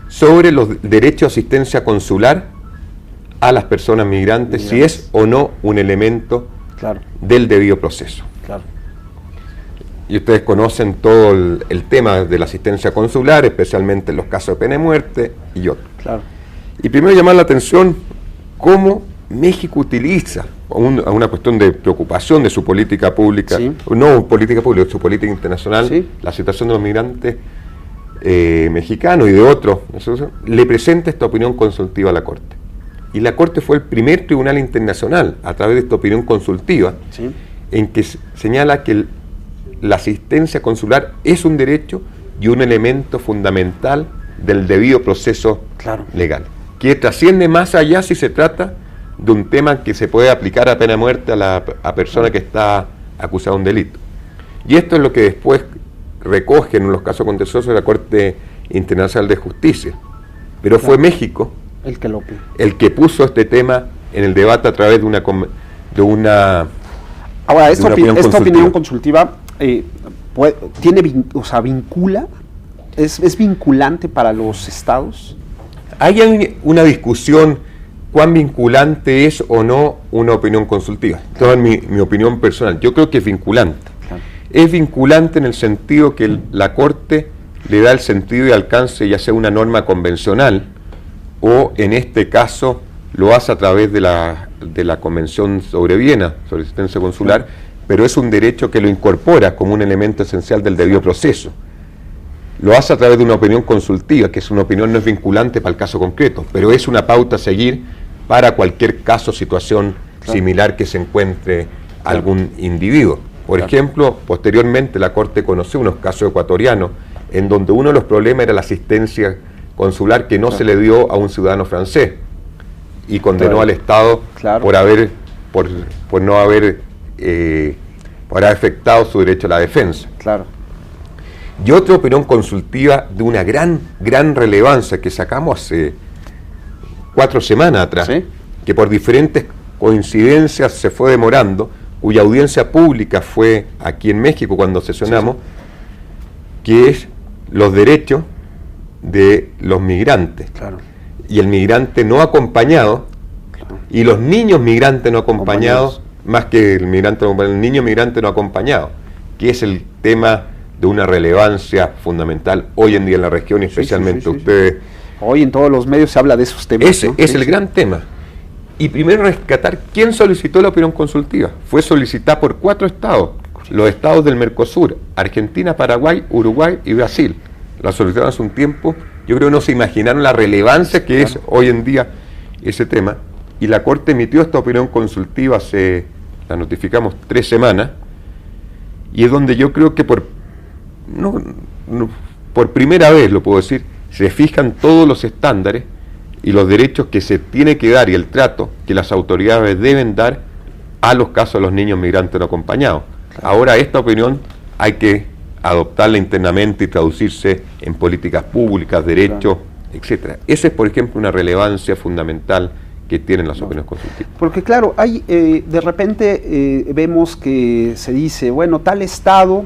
sobre los derechos de asistencia consular a las personas migrantes, si es o no un elemento, claro, del debido proceso. Claro. Y ustedes conocen todo el tema de la asistencia consular, especialmente en los casos de pena de muerte y otros. Claro. Y primero llamar la atención cómo México utiliza una cuestión de preocupación de su política pública, sí, no política pública, su política internacional, sí, la situación de los migrantes mexicanos y de otros, le presenta esta opinión consultiva a la Corte. Y la Corte fue el primer tribunal internacional, a través de esta opinión consultiva, sí, en que señala que la asistencia consular es un derecho y un elemento fundamental del debido proceso, claro, legal, que trasciende más allá si se trata de un tema que se puede aplicar a pena de muerte a la persona que está acusada de un delito. Y esto es lo que después recoge en los casos contenciosos de la Corte Internacional de Justicia. Pero claro, fue México el que puso este tema en el debate a través de una Ahora, esta opinión consultiva vincula, es vinculante para los estados. Hay una discusión cuán vinculante es o no una opinión consultiva. Toda mi opinión personal, yo creo que es vinculante. Claro. Es vinculante en el sentido que la Corte le da el sentido y alcance, ya sea una norma convencional o en este caso lo hace a través de la Convención sobre Viena, sobre asistencia consular, pero es un derecho que lo incorpora como un elemento esencial del debido proceso. Lo hace a través de una opinión consultiva, que es una opinión no es vinculante para el caso concreto, pero es una pauta a seguir para cualquier caso o situación similar que se encuentre algún individuo. Por ejemplo, posteriormente la Corte conoció unos casos ecuatorianos en donde uno de los problemas era la asistencia consular que no se le dio a un ciudadano francés y condenó al Estado por haber afectado su derecho a la defensa. Claro. Y otra opinión consultiva de una gran relevancia que sacamos hace 4 semanas atrás, ¿sí?, que por diferentes coincidencias se fue demorando, cuya audiencia pública fue aquí en México cuando sesionamos, que es los derechos de los migrantes. Claro. Y el migrante no acompañado, claro, y los niños migrantes no acompañados, más que el migrante, el niño migrante no acompañado, que es el tema de una relevancia fundamental hoy en día en la región, y especialmente ustedes. Hoy en todos los medios se habla de esos temas. Ese es el gran tema. Y primero rescatar quién solicitó la opinión consultiva. Fue solicitada por 4 estados, los estados del Mercosur: Argentina, Paraguay, Uruguay y Brasil. La solicitaron hace un tiempo. Yo creo que no se imaginaron la relevancia que es hoy en día ese tema. Y la Corte emitió esta opinión consultiva la notificamos 3 semanas, y es donde yo creo que por primera vez, lo puedo decir, se fijan todos los estándares y los derechos que se tiene que dar y el trato que las autoridades deben dar a los casos de los niños migrantes no acompañados. Claro. Ahora esta opinión hay que adoptarla internamente y traducirse en políticas públicas, derechos, etcétera. Esa es, por ejemplo, una relevancia fundamental que tienen las opiniones consultivas. Porque claro, hay de repente vemos que se dice, bueno, tal estado,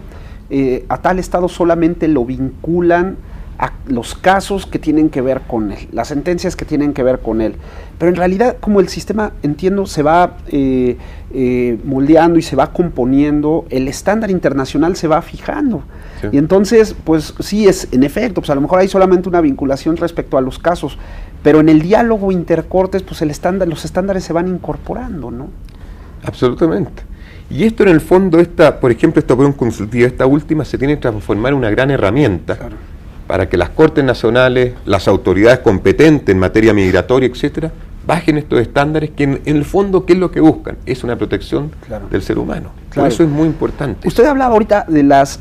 a tal estado solamente lo vinculan a los casos que tienen que ver con él, las sentencias que tienen que ver con él. Pero en realidad, como el sistema, entiendo, se va moldeando y se va componiendo, el estándar internacional se va fijando. Sí. Y entonces, pues sí, es en efecto, pues a lo mejor hay solamente una vinculación respecto a los casos, pero en el diálogo intercortes, pues los estándares se van incorporando, ¿no? Absolutamente. Y esto en el fondo, por ejemplo, esta opinión consultiva, esta última, se tiene que transformar en una gran herramienta. Claro. Para que las Cortes Nacionales, las autoridades competentes en materia migratoria, etcétera, bajen estos estándares que en el fondo, ¿qué es lo que buscan? Es una protección del ser humano. Claro. Por eso es muy importante. Usted hablaba ahorita de las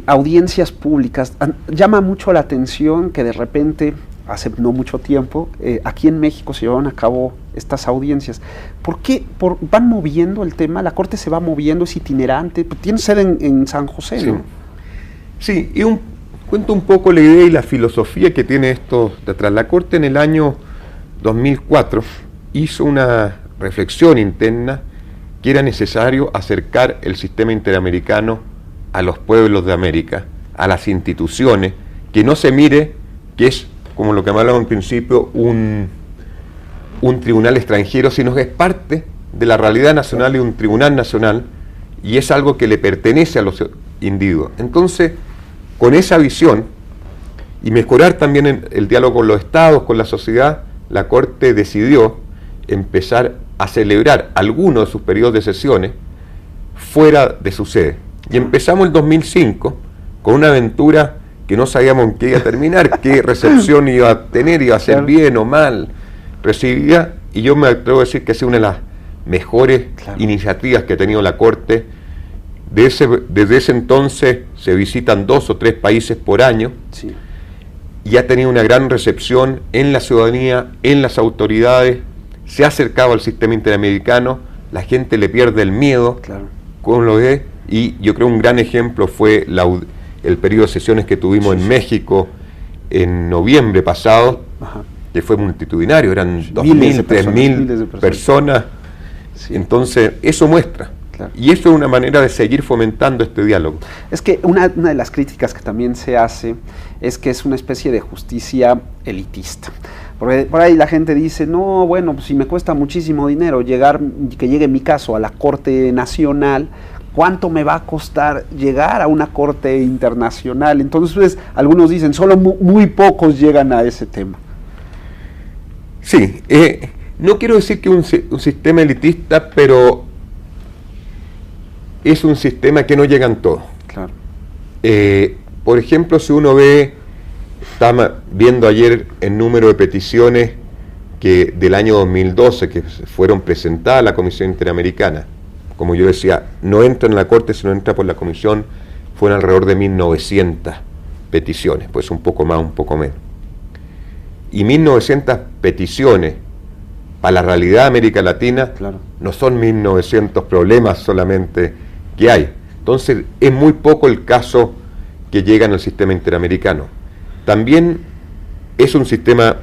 audiencias públicas. Llama mucho la atención que de repente, hace no mucho tiempo, aquí en México se llevaron a cabo estas audiencias. ¿Por qué van moviendo el tema? La Corte se va moviendo, es itinerante. Tiene sede en San José, sí, ¿no? Sí, y cuento un poco la idea y la filosofía que tiene esto detrás. La Corte en el año 2004 hizo una reflexión interna que era necesario acercar el sistema interamericano a los pueblos de América, a las instituciones, que no se mire que es, como lo que hablamos en principio, un tribunal extranjero, sino que es parte de la realidad nacional y un tribunal nacional, y es algo que le pertenece a los individuos. Entonces, con esa visión y mejorar también el diálogo con los estados, con la sociedad, la Corte decidió empezar a celebrar algunos de sus periodos de sesiones fuera de su sede. Y empezamos el 2005 con una aventura que no sabíamos en qué iba a terminar, qué recepción iba a tener, iba a ser bien o mal recibida, y yo me atrevo a decir que ha sido una de las mejores iniciativas que ha tenido la Corte. Desde ese entonces se visitan 2 o 3 países por año, sí, y ha tenido una gran recepción en la ciudadanía, en las autoridades, se ha acercado al sistema interamericano, la gente le pierde el miedo, como lo ve, y yo creo un gran ejemplo fue el periodo de sesiones que tuvimos en México en noviembre pasado, que fue multitudinario, eran 2.000, 3.000 personas, sí. Entonces eso muestra. Y eso es una manera de seguir fomentando este diálogo. Es que una de las críticas que también se hace es que es una especie de justicia elitista. Porque por ahí la gente dice, no, bueno, pues si me cuesta muchísimo dinero que llegue mi caso a la Corte Nacional, ¿cuánto me va a costar llegar a una Corte Internacional? Entonces, pues, algunos dicen, solo muy pocos llegan a ese tema. Sí, no quiero decir que un sistema elitista, pero es un sistema que no llegan todos. Claro. Por ejemplo, si uno estaba viendo ayer el número de peticiones que del año 2012 que fueron presentadas a la Comisión Interamericana, como yo decía, no entra en la Corte, sino entra por la Comisión, fueron alrededor de 1.900 peticiones, pues un poco más, un poco menos. Y 1.900 peticiones para la realidad de América Latina, no son 1.900 problemas solamente que hay. Entonces es muy poco el caso que llegan al sistema interamericano. También es un sistema,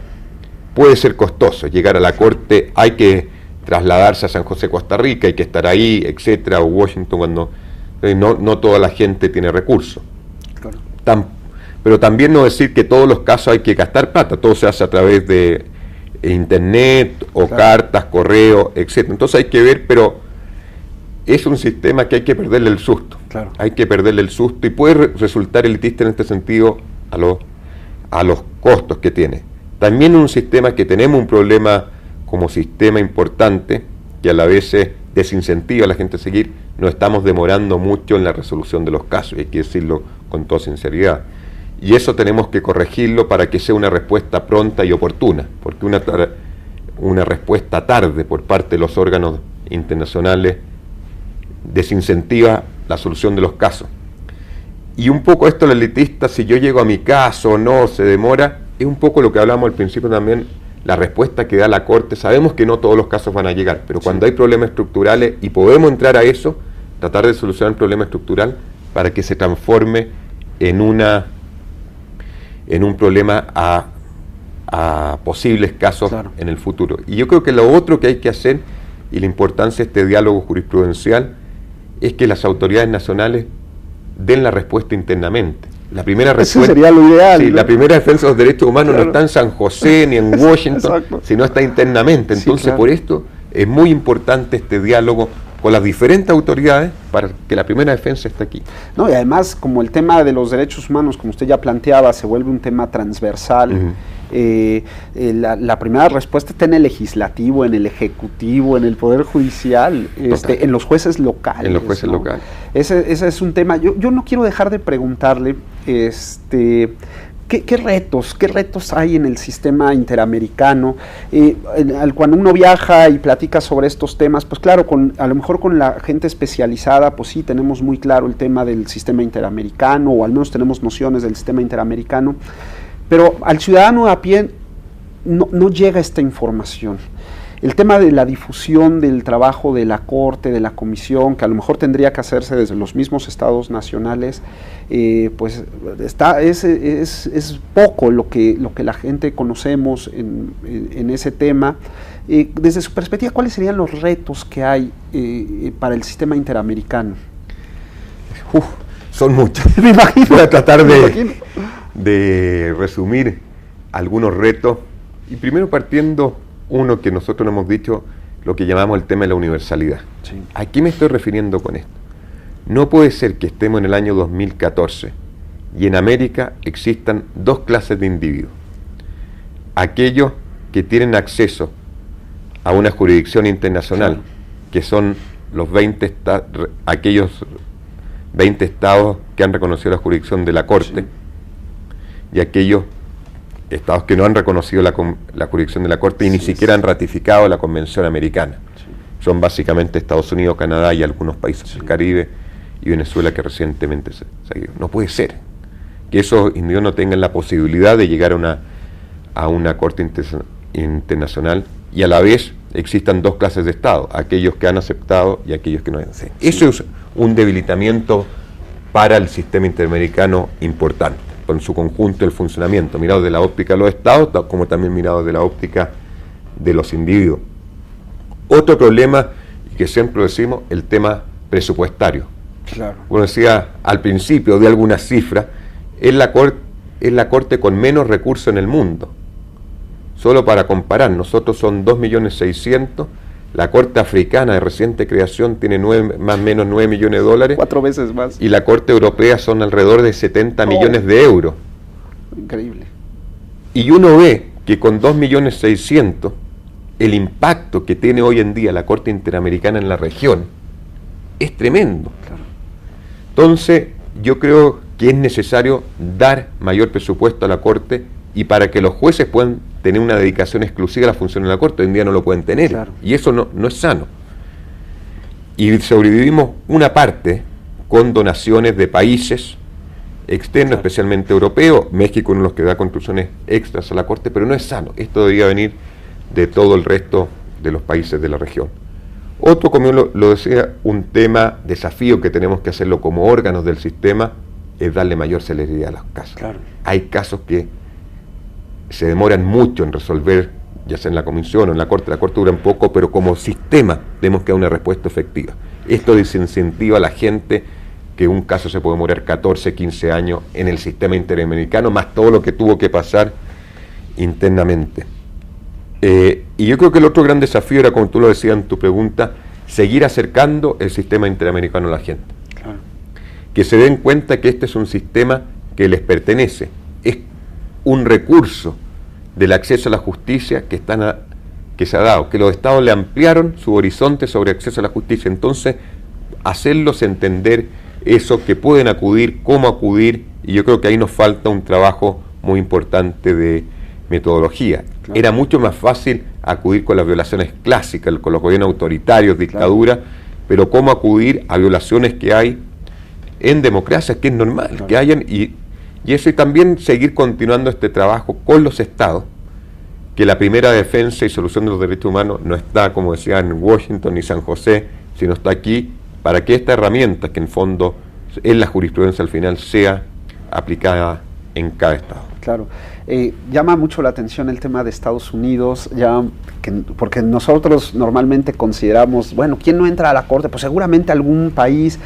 puede ser costoso, llegar a la Corte, hay que trasladarse a San José, Costa Rica, hay que estar ahí, etcétera, o Washington, cuando no toda la gente tiene recursos. Claro. Pero también no decir que todos los casos hay que gastar plata, todo se hace a través de internet o claro, cartas, correo, etcétera. Entonces hay que ver, pero es un sistema que hay que perderle el susto. Claro. Hay que perderle el susto y puede resultar elitista en este sentido a los costos que tiene. También un sistema que tenemos un problema como sistema importante, que a la vez desincentiva a la gente a seguir, nos estamos demorando mucho en la resolución de los casos, y hay que decirlo con toda sinceridad. Y eso tenemos que corregirlo para que sea una respuesta pronta y oportuna, porque una respuesta tarde por parte de los órganos internacionales desincentiva la solución de los casos. Y un poco esto el elitista, si yo llego a mi caso o no, se demora, es un poco lo que hablamos al principio también, la respuesta que da la Corte. Sabemos que no todos los casos van a llegar, pero cuando hay problemas estructurales y podemos entrar a eso, tratar de solucionar el problema estructural para que se transforme en un problema a posibles casos claro, en el futuro. Y yo creo que lo otro que hay que hacer, y la importancia de este diálogo jurisprudencial, es que las autoridades nacionales den la respuesta internamente. La primera respuesta, eso sería lo ideal, sí, ¿no? La primera defensa de los derechos humanos claro, no está en San José ni en Washington, sino está internamente. Entonces, sí, claro, por esto es muy importante este diálogo con las diferentes autoridades para que la primera defensa esté aquí. No, y además, como el tema de los derechos humanos, como usted ya planteaba, se vuelve un tema transversal. La primera respuesta está en el legislativo, en el ejecutivo, en el poder judicial, en los jueces locales. En los jueces locales. Ese es un tema. Yo no quiero dejar de preguntarle, ¿qué retos hay en el sistema interamericano? Cuando uno viaja y platica sobre estos temas, pues claro, a lo mejor con la gente especializada, pues sí, tenemos muy claro el tema del sistema interamericano, o al menos tenemos nociones del sistema interamericano, pero al ciudadano a pie no llega esta información. El tema de la difusión del trabajo de la Corte, de la Comisión, que a lo mejor tendría que hacerse desde los mismos estados nacionales, pues es poco lo que la gente conocemos en ese tema. Desde su perspectiva, ¿cuáles serían los retos que hay para el sistema interamericano? Son muchos. Me imagino. Voy a tratar de resumir algunos retos. Y primero partiendo uno que nosotros nos hemos dicho, lo que llamamos el tema de la universalidad. Sí. ¿A qué me estoy refiriendo con esto? No puede ser que estemos en el año 2014 y en América existan dos clases de individuos. Aquellos que tienen acceso a una jurisdicción internacional, sí, que son los aquellos 20 estados que han reconocido la jurisdicción de la Corte, sí, y aquellos estados que no han reconocido la jurisdicción de la Corte y ni siquiera han ratificado la Convención Americana. Sí. Son básicamente Estados Unidos, Canadá y algunos países del Caribe y Venezuela que recientemente se no puede ser que esos individuos no tengan la posibilidad de llegar a una Corte internacional y a la vez existan dos clases de Estado, aquellos que han aceptado y aquellos que no han aceptado. Sí. Eso es un debilitamiento para el sistema interamericano importante, con su conjunto el funcionamiento, mirado de la óptica de los estados, como también mirado de la óptica de los individuos. Otro problema, y que siempre decimos, el tema presupuestario. Claro. Como decía al principio de algunas cifras, es la corte con menos recursos en el mundo. Solo para comparar, nosotros son 2.600.000, la Corte Africana de reciente creación tiene más o menos 9 millones de dólares. 4 veces más. Y la Corte Europea son alrededor de 70 millones de euros. Increíble. Y uno ve que con 2.600.000, el impacto que tiene hoy en día la Corte Interamericana en la región es tremendo. Claro. Entonces, yo creo que es necesario dar mayor presupuesto a la Corte y para que los jueces puedan tener una dedicación exclusiva a la función de la Corte. Hoy en día no lo pueden tener, claro, y eso no es sano. Y sobrevivimos una parte con donaciones de países externos, claro, especialmente europeos. México es uno de los que da contribuciones extras a la Corte, pero no es sano. Esto debería venir de todo el resto de los países de la región. Otro, como lo decía, un desafío que tenemos que hacerlo como órganos del sistema, es darle mayor celeridad a los casos. Claro. Hay casos que se demoran mucho en resolver ya sea en la Comisión o en la Corte dura un poco, pero como sistema tenemos que dar una respuesta efectiva. Esto desincentiva a la gente, que un caso se puede demorar 14, 15 años en el sistema interamericano, más todo lo que tuvo que pasar internamente. Y yo creo que el otro gran desafío era, como tú lo decías en tu pregunta, seguir acercando el sistema interamericano a la gente. Claro. Que se den cuenta que este es un sistema que les pertenece, es un recurso del acceso a la justicia que se ha dado, que los estados le ampliaron su horizonte sobre acceso a la justicia. Entonces, hacerlos entender eso, que pueden acudir, cómo acudir, y yo creo que ahí nos falta un trabajo muy importante de metodología. Claro. Era mucho más fácil acudir con las violaciones clásicas, con los gobiernos autoritarios, dictadura, claro, pero cómo acudir a violaciones que hay en democracias, que es normal, claro, que hayan, y eso, y también seguir continuando este trabajo con los estados, que la primera defensa y solución de los derechos humanos no está, como decía, en Washington ni San José, sino está aquí, para que esta herramienta, que en fondo es la jurisprudencia al final, sea aplicada en cada estado. Claro. Llama mucho la atención el tema de Estados Unidos, porque nosotros normalmente consideramos, bueno, ¿quién no entra a la Corte? Pues seguramente algún país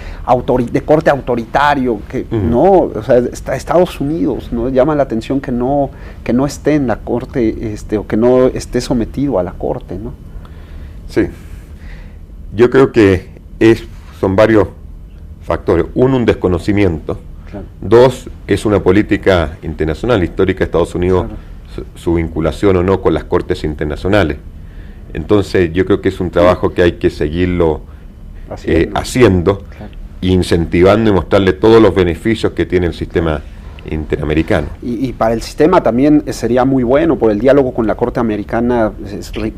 de corte autoritario, que no, o sea, está Estados Unidos, ¿no? Llama la atención que no esté en la Corte, o que no esté sometido a la Corte, ¿no? Sí, yo creo que son varios factores. Uno, un desconocimiento. Claro. Dos, es una política internacional, histórica de Estados Unidos, claro, su vinculación o no con las cortes internacionales. Entonces yo creo que es un trabajo que hay que seguirlo haciendo, claro, incentivando y mostrarle todos los beneficios que tiene el sistema interamericano. Y para el sistema también sería muy bueno, por el diálogo con la Corte Americana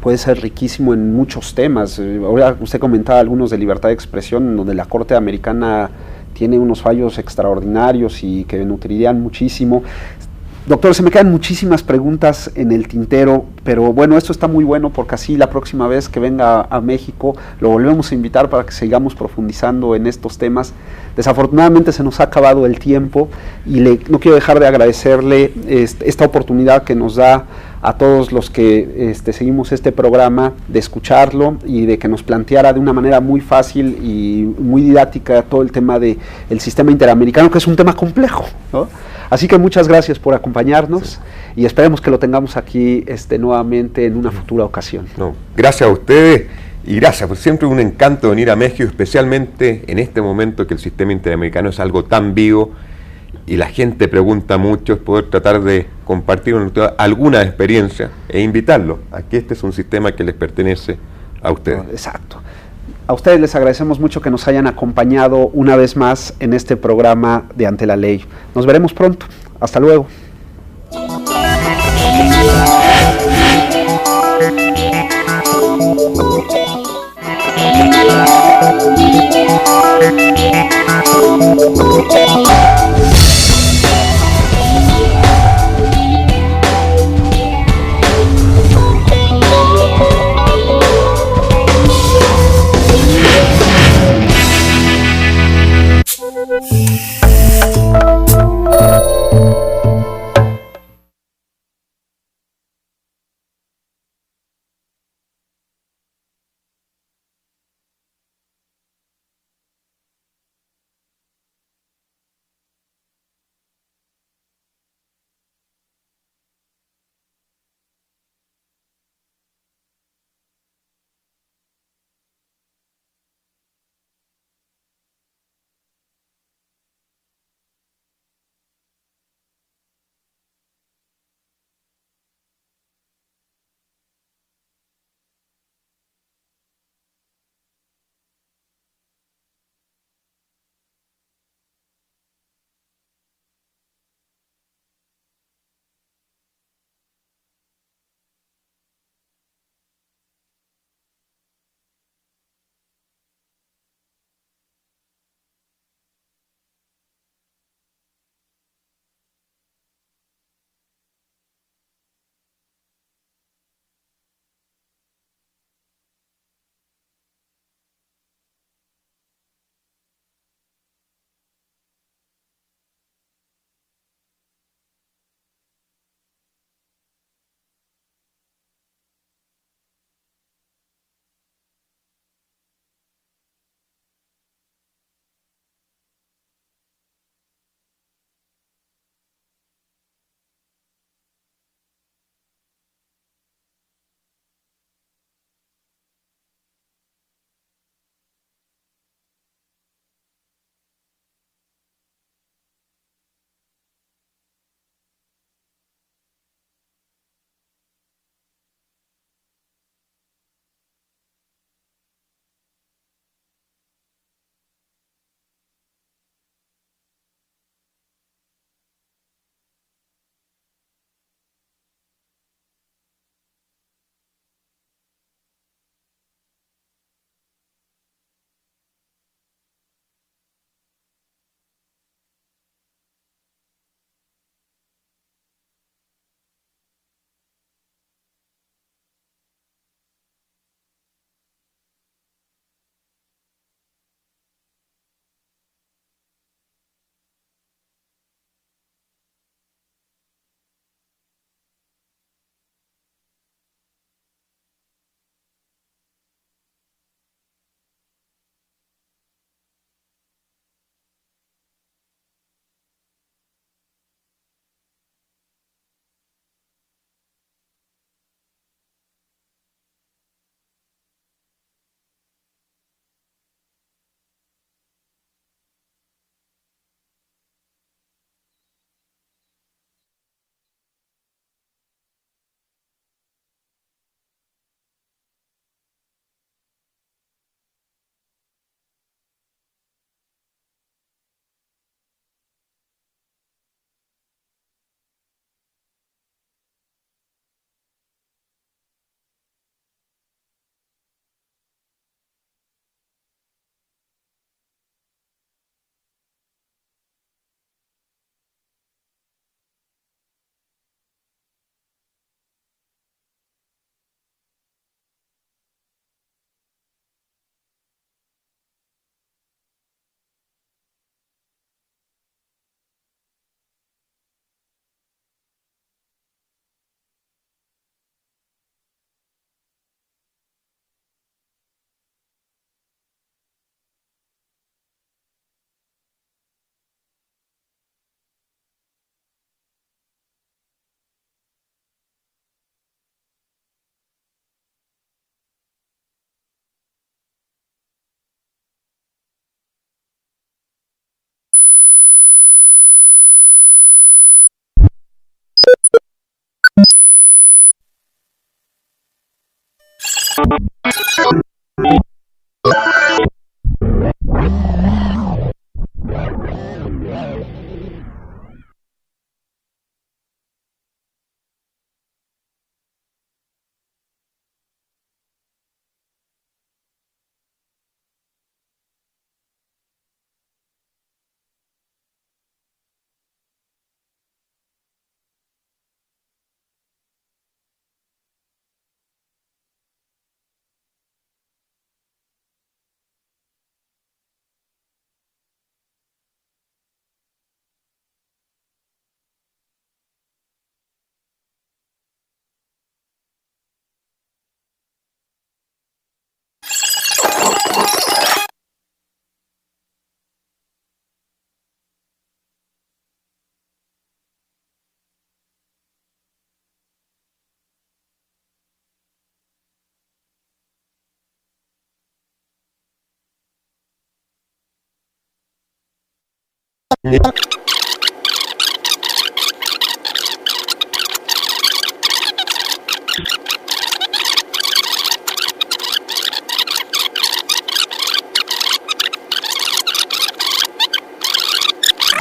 puede ser riquísimo en muchos temas. Ahora usted comentaba algunos de libertad de expresión, donde la Corte Americana tiene unos fallos extraordinarios y que nutrirían muchísimo. Doctor, se me quedan muchísimas preguntas en el tintero, pero bueno, esto está muy bueno porque así la próxima vez que venga a México lo volvemos a invitar para que sigamos profundizando en estos temas. Desafortunadamente se nos ha acabado el tiempo y no quiero dejar de agradecerle esta oportunidad que nos da a todos los que seguimos este programa, de escucharlo y de que nos planteara de una manera muy fácil y muy didáctica todo el tema del sistema interamericano, que es un tema complejo, ¿no? Así que muchas gracias por acompañarnos, sí, y esperemos que lo tengamos aquí nuevamente en una futura ocasión. No, gracias a ustedes y gracias, pues siempre un encanto venir a México, especialmente en este momento que el sistema interamericano es algo tan vivo y la gente pregunta mucho, es poder tratar de compartir alguna experiencia e invitarlos a que este es un sistema que les pertenece a ustedes. Exacto. A ustedes les agradecemos mucho que nos hayan acompañado una vez más en este programa de Ante la Ley. Nos veremos pronto. Hasta luego. Derechos humanos.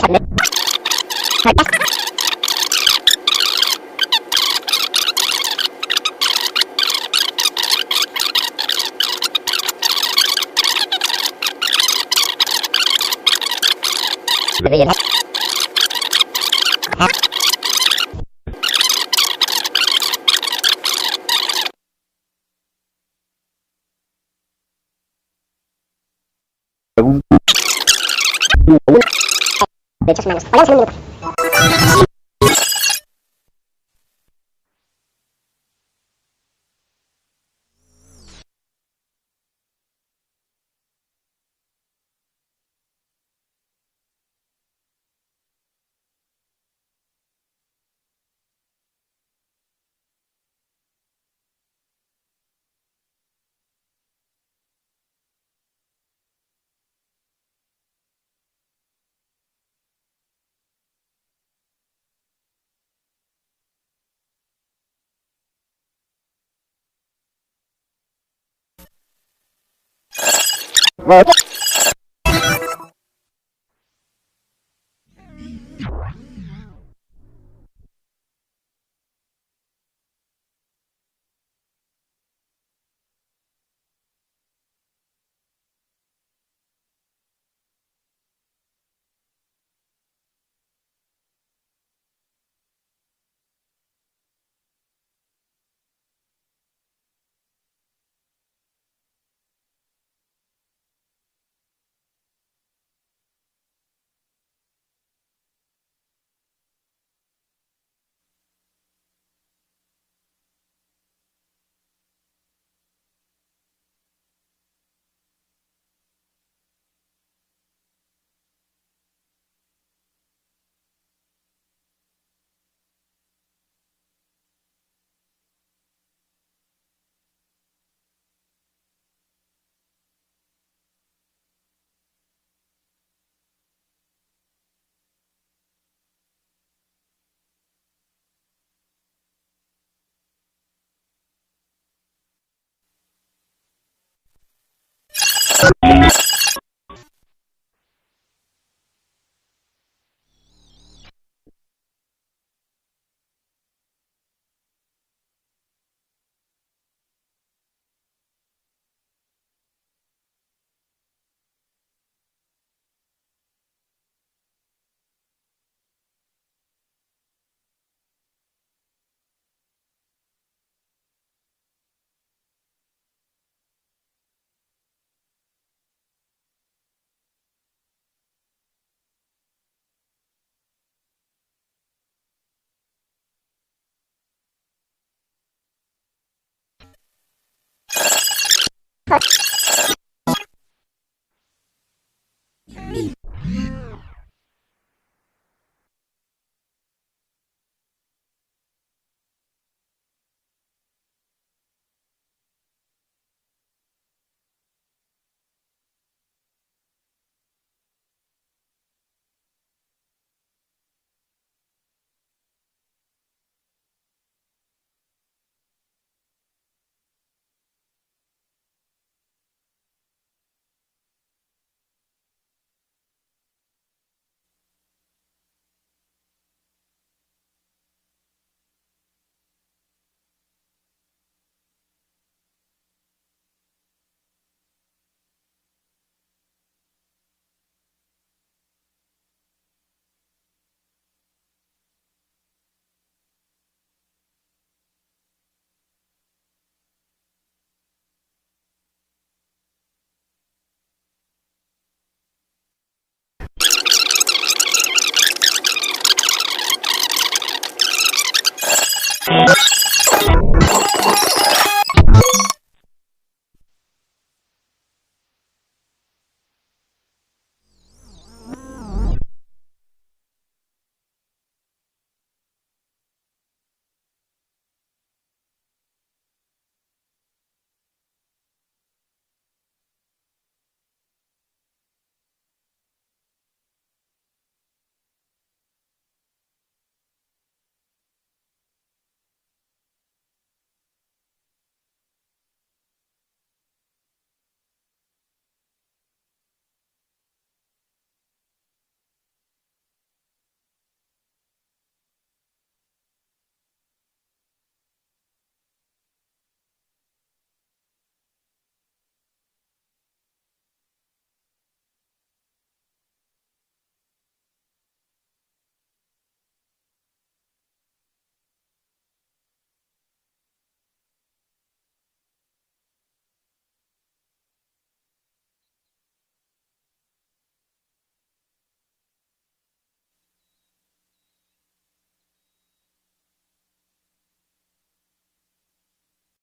Hola, un segundo. minutos.